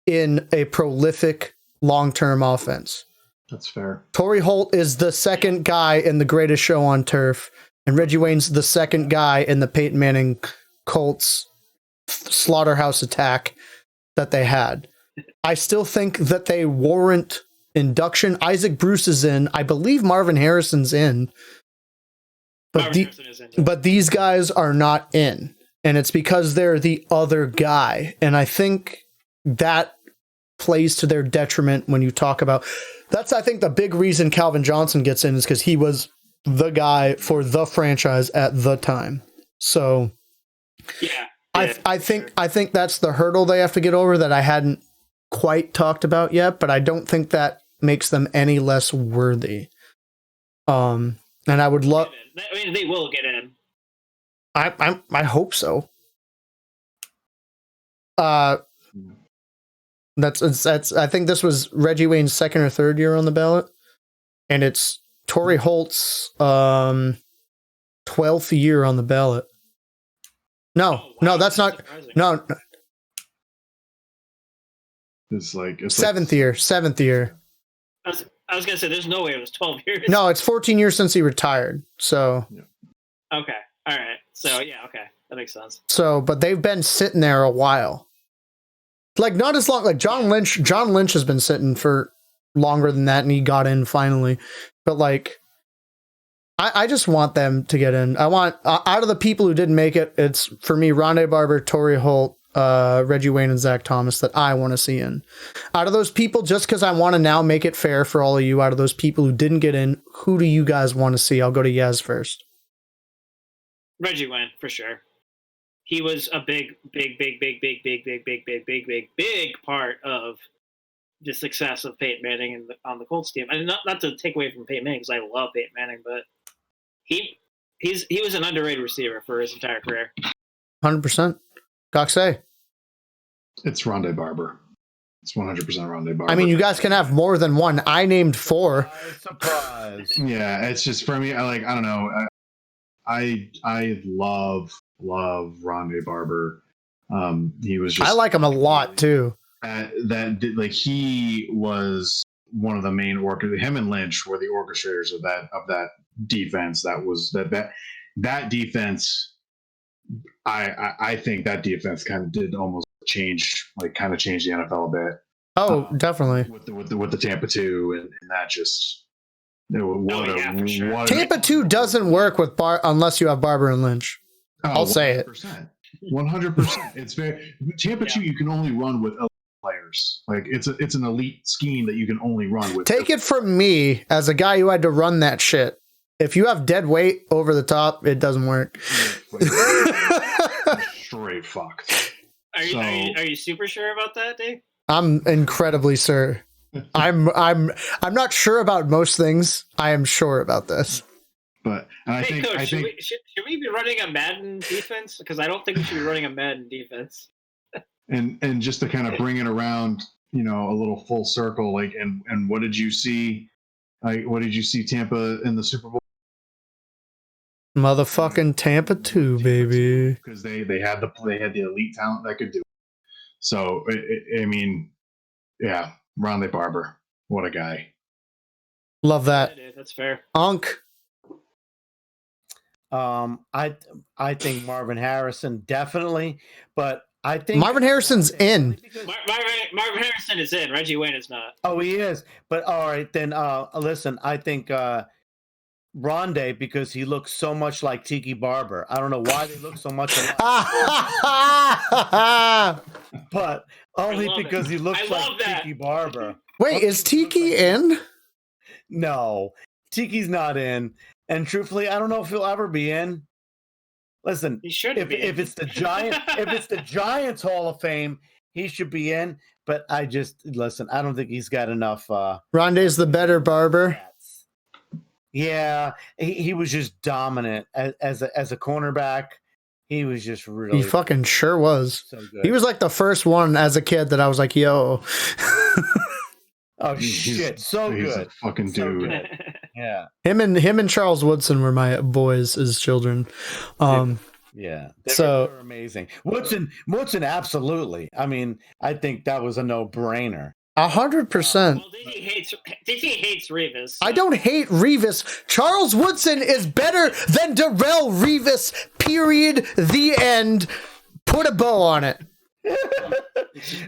in a prolific long-term offense. That's fair. Torrey Holt is the second guy in The Greatest Show on Turf, and Reggie Wayne's the second guy in the Peyton Manning Colts slaughterhouse attack that they had. I still think that they warrant induction. Isaac Bruce is in. I believe Marvin Harrison's in. But, but these guys are not in. And it's because they're the other guy. And I think that plays to their detriment when you talk about... That's, I think, the big reason Calvin Johnson gets in is because he was the guy for the franchise at the time. So I think that's the hurdle they have to get over that I hadn't quite talked about yet, but I don't think that makes them any less worthy. And I would love... I mean, they will get in. I hope so. That's I think this was Reggie Wayne's second or third year on the ballot, and it's Torrey Holt's 12th year on the ballot. No, that's not surprising. No. It's seventh year. I was gonna say there's no way it was 12 years. No, it's 14 years since he retired. So okay, all right. So okay, that makes sense. So, but they've been sitting there a while. Like not as long. Like John Lynch has been sitting for longer than that, and he got in finally. But like, I just want them to get in. I want out of the people who didn't make it, it's for me Rondé Barber, Torrey Holt, Reggie Wayne, and Zach Thomas that I want to see in. Out of those people, just because I want to now make it fair for all of you, out of those people who didn't get in, who do you guys want to see? I'll go to Yaz first. Reggie Wayne, for sure. He was a big part of the success of Peyton Manning on the Colts team. And not to take away from Peyton Manning, because I love Peyton Manning, but he was an underrated receiver for his entire career. 100%. Coxey. It's Rondé Barber. It's 100% Rondé Barber. I mean, you guys can have more than one. I named 4. Surprise. Yeah, it's just for me. I don't know. I love Rondé Barber. He was just... I like him a lot too. He was one of the main him and Lynch were the orchestrators of that defense. That defense. I think that defense kind of did almost change the NFL a bit. Oh, definitely. With the Tampa 2 and that just... Tampa 2 doesn't work with unless you have Barber and Lynch. I'll 100%. Say it. 100%. It's very Tampa 2. You can only run with elite players. Like it's an elite scheme that you can only run with. Take it from me as a guy who had to run that shit. If you have dead weight over the top, it doesn't work. Straight fucked. Are you super sure about that, Dave? I'm incredibly sure. I'm not sure about most things. I am sure about this. But should we be running a Madden defense? Because I don't think we should be running a Madden defense. and just to kind of bring it around, a little full circle. Like, and what did you see? What did you see Tampa in the Super Bowl? Motherfucking Tampa 2, baby. Because they had the elite talent that could do it. So Rondé Barber, what a guy. Love that. Yeah, that's fair. Unk. I think Marvin Harrison definitely, but I think Marvin Harrison's in. Marvin Harrison is in. Reggie Wayne is not. Oh, he is. But all right, then listen, I think Rondé, because he looks so much like Tiki Barber. I don't know why they look so much alike. But only because he looks like Tiki Barber. Wait, is Tiki in? No, Tiki's not in. And truthfully, I don't know if he'll ever be in. Listen, he should if it's the Giants Hall of Fame, he should be in. But I don't think he's got enough. Rondé's the better Barber. Yeah, he was just dominant as a cornerback. He was just really. He fucking sure was. So good. He was like the first one as a kid that I was like, yo. Oh shit! So he's good, a fucking dude. Yeah. Him and Charles Woodson were my boys as children. Yeah. They're amazing. Woodson, absolutely. I mean, I think that was a no-brainer. 100%. Well, Digi hates Revis. So. I don't hate Revis. Charles Woodson is better than Darrell Revis. Period. The end. Put a bow on it.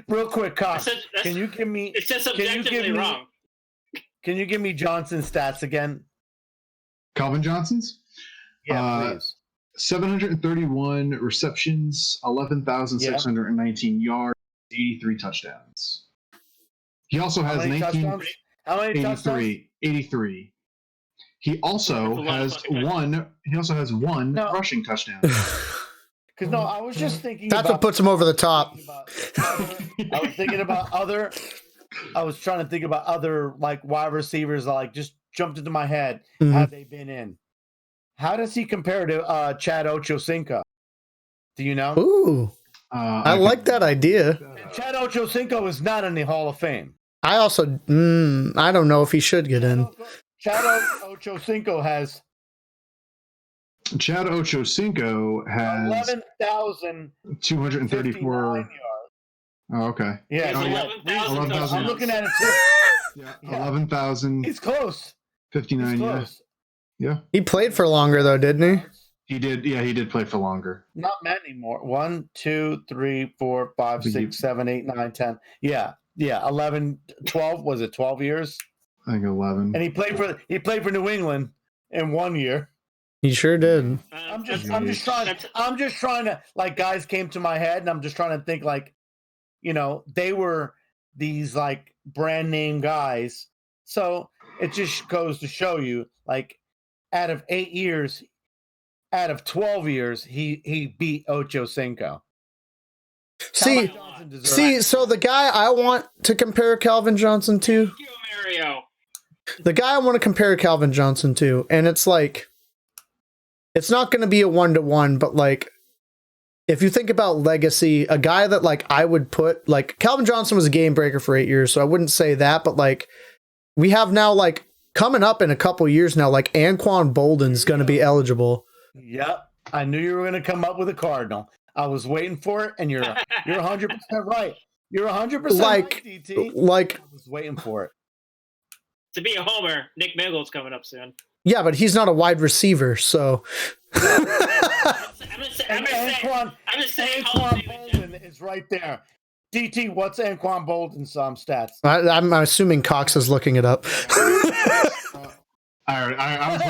Real quick, Cox. Can you give me? It's just objectively wrong. Can you give me Johnson's stats again? Calvin Johnson's? Yeah, please. 731 receptions, 11,619 yards, 83 touchdowns. He also has 19. How many 83. touchdowns? 83. He also has one. He also has one rushing touchdown. Because I was just thinking. That's what puts him over the top. I was thinking about other. I was trying to think about other like wide receivers. Like just jumped into my head. Mm-hmm. Have they been in? How does he compare to Chad Ochocinco? Do you know? Ooh, I like that idea. Chad Ochocinco is not in the Hall of Fame. I also, I don't know if he should get in. Chad Ochocinco has. Chad Ochocinco has 11,234 yards. Oh, okay. Yeah, so 11,000. I'm looking at it too. Yeah, 11,000. He's close. 59. He's close. Yeah. He played for longer though, didn't he? He did. Yeah, he did play for longer. Not many more. 1, 2, 3, 4, 5, 6, 7, 8, 9, 10. Yeah. 11, 12. Was it 12 years? I think 11. And he played for New England in 1 year. He sure did. I'm just trying to like guys came to my head and I'm just trying to think like, they were these like brand name guys. So it just goes to show you like out of 8 years, out of 12 years, he beat Ochocinco. See, so the guy I want to compare Calvin Johnson to, the guy I want to compare Calvin Johnson to, and it's like, it's not going to be a 1-to-1, but like, if you think about legacy, a guy that like I would put, like Calvin Johnson was a game breaker for 8 years, so I wouldn't say that, but like we have now like coming up in a couple years now, like Anquan Bolden's going to be eligible. Yep. I knew you were going to come up with a Cardinal. I was waiting for it, and you're 100% right. You're 100% right, DT. Like I was waiting for it. To be a homer, Nick Miggel's coming up soon. Yeah, but he's not a wide receiver, so. I'm just saying. Anquan Bolden is right there. DT, what's Anquan Bolden's stats? I'm assuming Cox is looking it up. I was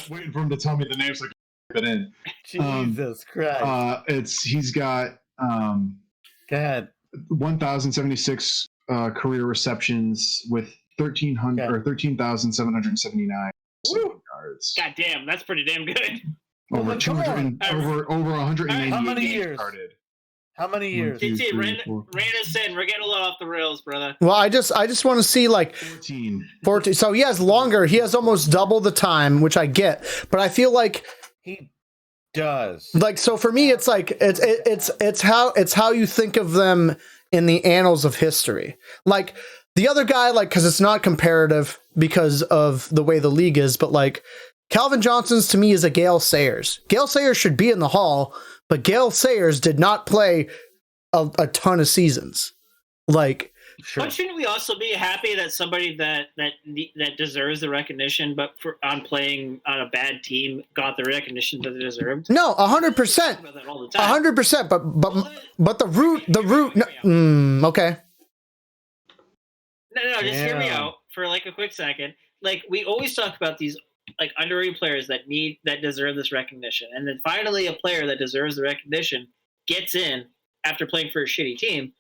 waiting for him to tell me the name so I could type it in. Jesus Christ! He's got go ahead. 1,076 career receptions with 13,779 yards. God damn, that's pretty damn good. Over 180 How many years? Started. How many years? DT, rein us in. We're getting a little off the rails, brother. Well, I just want to see like 14. So he has longer. He has almost double the time, which I get. But I feel like he does. Like, so for me, it's like it's how you think of them in the annals of history. Like the other guy, like, because it's not comparative because of the way the league is, but like Calvin Johnson's to me is a Gale Sayers. Gale Sayers should be in the Hall, but Gale Sayers did not play a ton of seasons. Like, sure. But shouldn't we also be happy that somebody that deserves the recognition, but on playing on a bad team, got the recognition that they deserved? No, 100%, 100%. But the root. No, okay. No, just hear me out for like a quick second. Like, we always talk about these like underrated players that deserve this recognition, and then finally a player that deserves the recognition gets in after playing for a shitty team.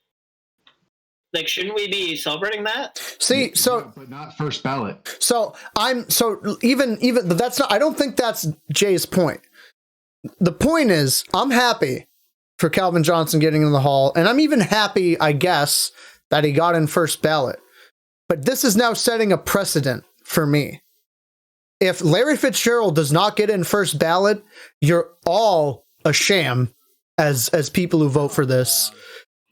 Like, shouldn't we be celebrating that? See, so but not first ballot. So even but that's not. I don't think that's Jay's point. The point is, I'm happy for Calvin Johnson getting in the Hall, and I'm even happy, I guess, that he got in first ballot. But this is now setting a precedent for me. If Larry Fitzgerald does not get in first ballot, you're all a sham as people who vote for this.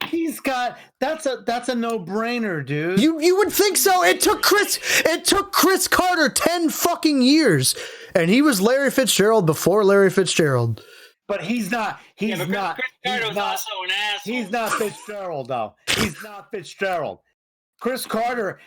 He's got that's a no-brainer, dude. You would think so. It took Chris Carter 10 fucking years, and he was Larry Fitzgerald before Larry Fitzgerald. But he's not. He's not. Chris Carter was also an asshole. He's not Fitzgerald, though. He's not Fitzgerald. Chris Carter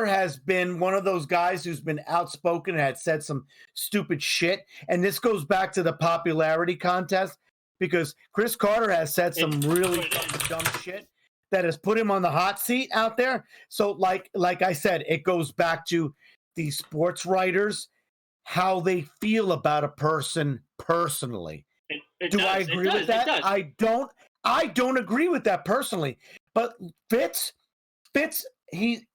has been one of those guys who's been outspoken and had said some stupid shit. And this goes back to the popularity contest because Chris Carter has said some really dumb shit that has put him on the hot seat out there. So like I said, it goes back to the sports writers, how they feel about a person personally. Do I agree with that? I don't agree with that personally. But Fitz, he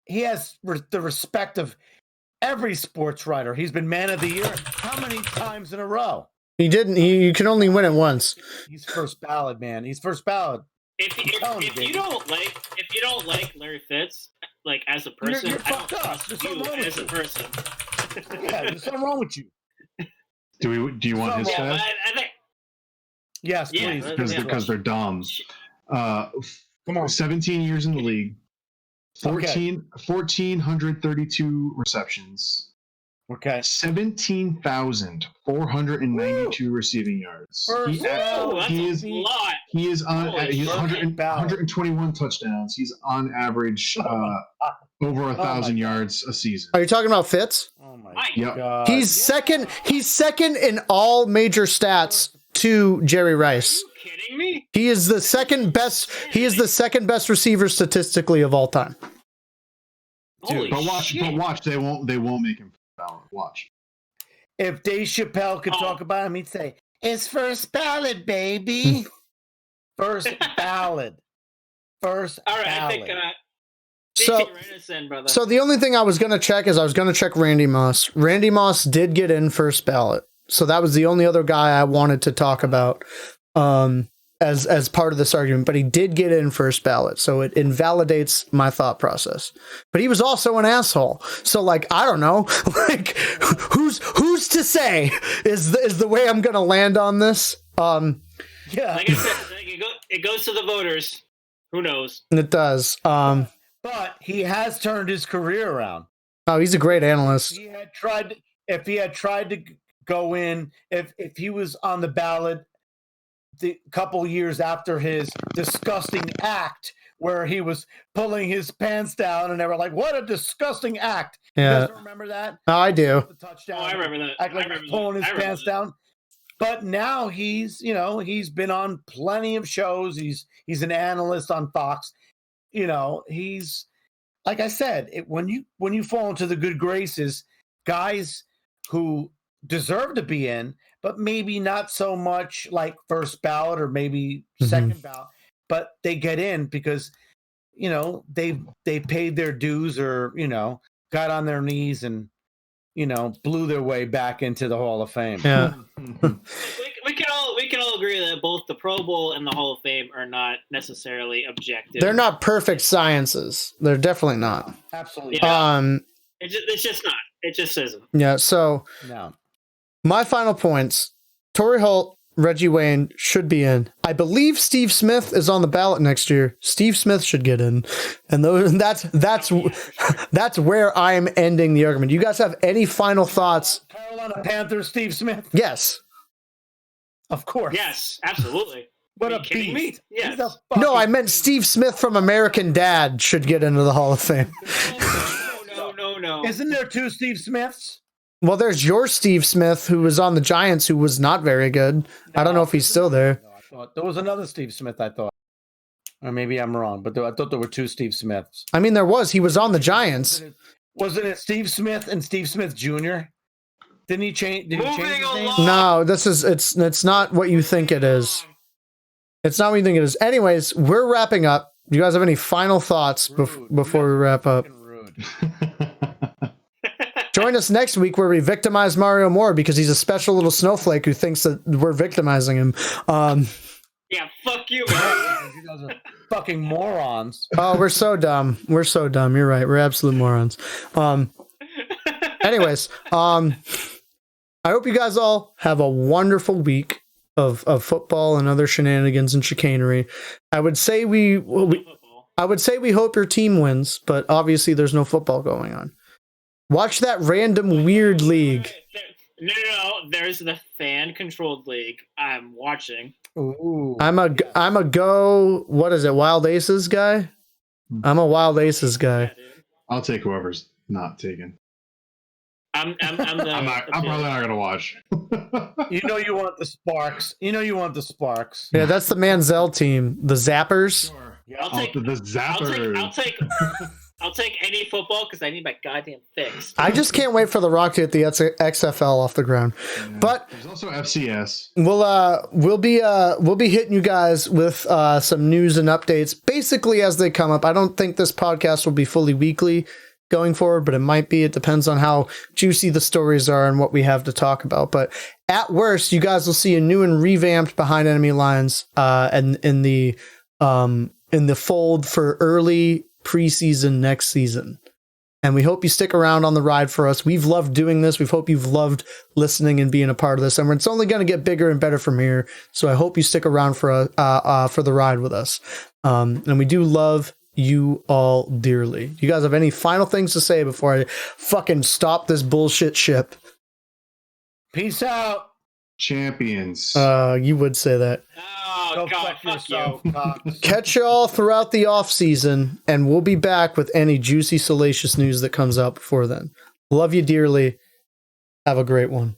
has the respect of every sports writer. He's been man of the year how many times in a row? He didn't. You can only win it once. He's first ballot, man. He's first ballot. If you don't like Larry Fitz, like as a person, you're fucked up. There's something wrong with as a person. Yeah, there's something wrong with you. Do you want his stats? I think. Yes, please. Because they're Doms. Come on. 17 years in the league. 1,432 receptions. Okay. 17,492 receiving yards. He is on 121 touchdowns. He's on average over 1,000 yards a season. Are you talking about Fitz? Oh my Yep. God. He's second. He's second in all major stats to Jerry Rice. Are you kidding me? He is the second best. He is the second best receiver statistically of all time. Holy shit. Watch. They won't make him ballot. Watch. If Dave Chappelle could talk about him, he'd say, "It's first ballot, baby. First ballot. First all right, ballot." I think. So the only thing I was going to check is I was going to check Randy Moss. Randy Moss did get in first ballot. So that was the only other guy I wanted to talk about as part of this argument, but he did get in first ballot. So it invalidates my thought process. But he was also an asshole. So like, I don't know, like who's to say is the way I'm going to land on this. Yeah. Like I said, it goes to the voters. Who knows? It does. But he has turned his career around. Oh, he's a great analyst. If he had tried to go in, if he was on the ballot the couple years after his disgusting act where he was pulling his pants down and they were like, "What a disgusting act." Yeah. You guys remember that? Oh, I do. The touchdown. Oh, I remember that. Act like he's pulling his pants down. But now he's been on plenty of shows. He's an analyst on Fox. He's, like I said, when you fall into the good graces, guys who deserve to be in, but maybe not so much like first ballot or maybe second ballot, but they get in because they paid their dues or got on their knees and blew their way back into the Hall of Fame. Yeah. We can all agree that both the Pro Bowl and the Hall of Fame are not necessarily objective. They're not perfect sciences. They're definitely not. Absolutely. Yeah. It's just not. It just isn't. Yeah. So No. my final points: Torrey Holt, Reggie Wayne should be in. I believe Steve Smith is on the ballot next year. Steve Smith should get in, and that's where I'm ending the argument. You guys have any final thoughts? Carolina Panthers, Steve Smith. Yes. Of course. Yes, absolutely. What Are a you kidding beast. me? Yes. No, I meant Steve Smith from American Dad should get into the Hall of Fame. No. Isn't there two Steve Smiths? Well, there's your Steve Smith, who was on the Giants, who was not very good. I don't know if he's still there. No, I thought there was another Steve Smith, I thought. Or maybe I'm wrong, but I thought there were two Steve Smiths. I mean, there was. He was on the Giants. Wasn't it Steve Smith and Steve Smith Jr.? Didn't he change? Did he change his name? No, it's not what you think it is. It's not what you think it is. Anyways, we're wrapping up. Do you guys have any final thoughts before we wrap up? Rude. Join us next week where we victimize Mario more because he's a special little snowflake who thinks that we're victimizing him. Yeah, fuck you, man. You guys are fucking morons. Oh, we're so dumb. We're so dumb. You're right. We're absolute morons. Anyways, I hope you guys all have a wonderful week of football and other shenanigans and chicanery. I would say we hope your team wins, but obviously there's no football going on. Watch that random weird league. No. There's the fan-controlled league I'm watching. Ooh. I'm a go. What is it? Wild Aces guy. I'm a Wild Aces guy. Yeah, dude. I'll take whoever's not taken. I'm probably not gonna watch. You know you want the Sparks. Yeah, that's the Manziel team, the Zappers. Sure. Yeah. I'll take the Zappers. I'll take any football because I need my goddamn fix. I just can't wait for the Rock to get the XFL off the ground. Yeah. But there's also FCS. we'll be hitting you guys with some news and updates basically as they come up. I don't think this podcast will be fully weekly going forward, but it might be. It depends on how juicy the stories are and what we have to talk about. But at worst, you guys will see a new and revamped Behind Enemy Lines and in the fold for early preseason next season. And we hope you stick around on the ride for us. We've loved doing this. We hope you've loved listening and being a part of this. And it's only going to get bigger and better from here. So I hope you stick around for the ride with us. And we do love you all dearly. You guys have any final things to say before I fucking stop this bullshit ship? Peace out. Champions. You would say that. Oh, Go God, fuck fuck yourself, you. Cox. Catch y'all throughout the off season, and we'll be back with any juicy, salacious news that comes out before then. Love you dearly. Have a great one.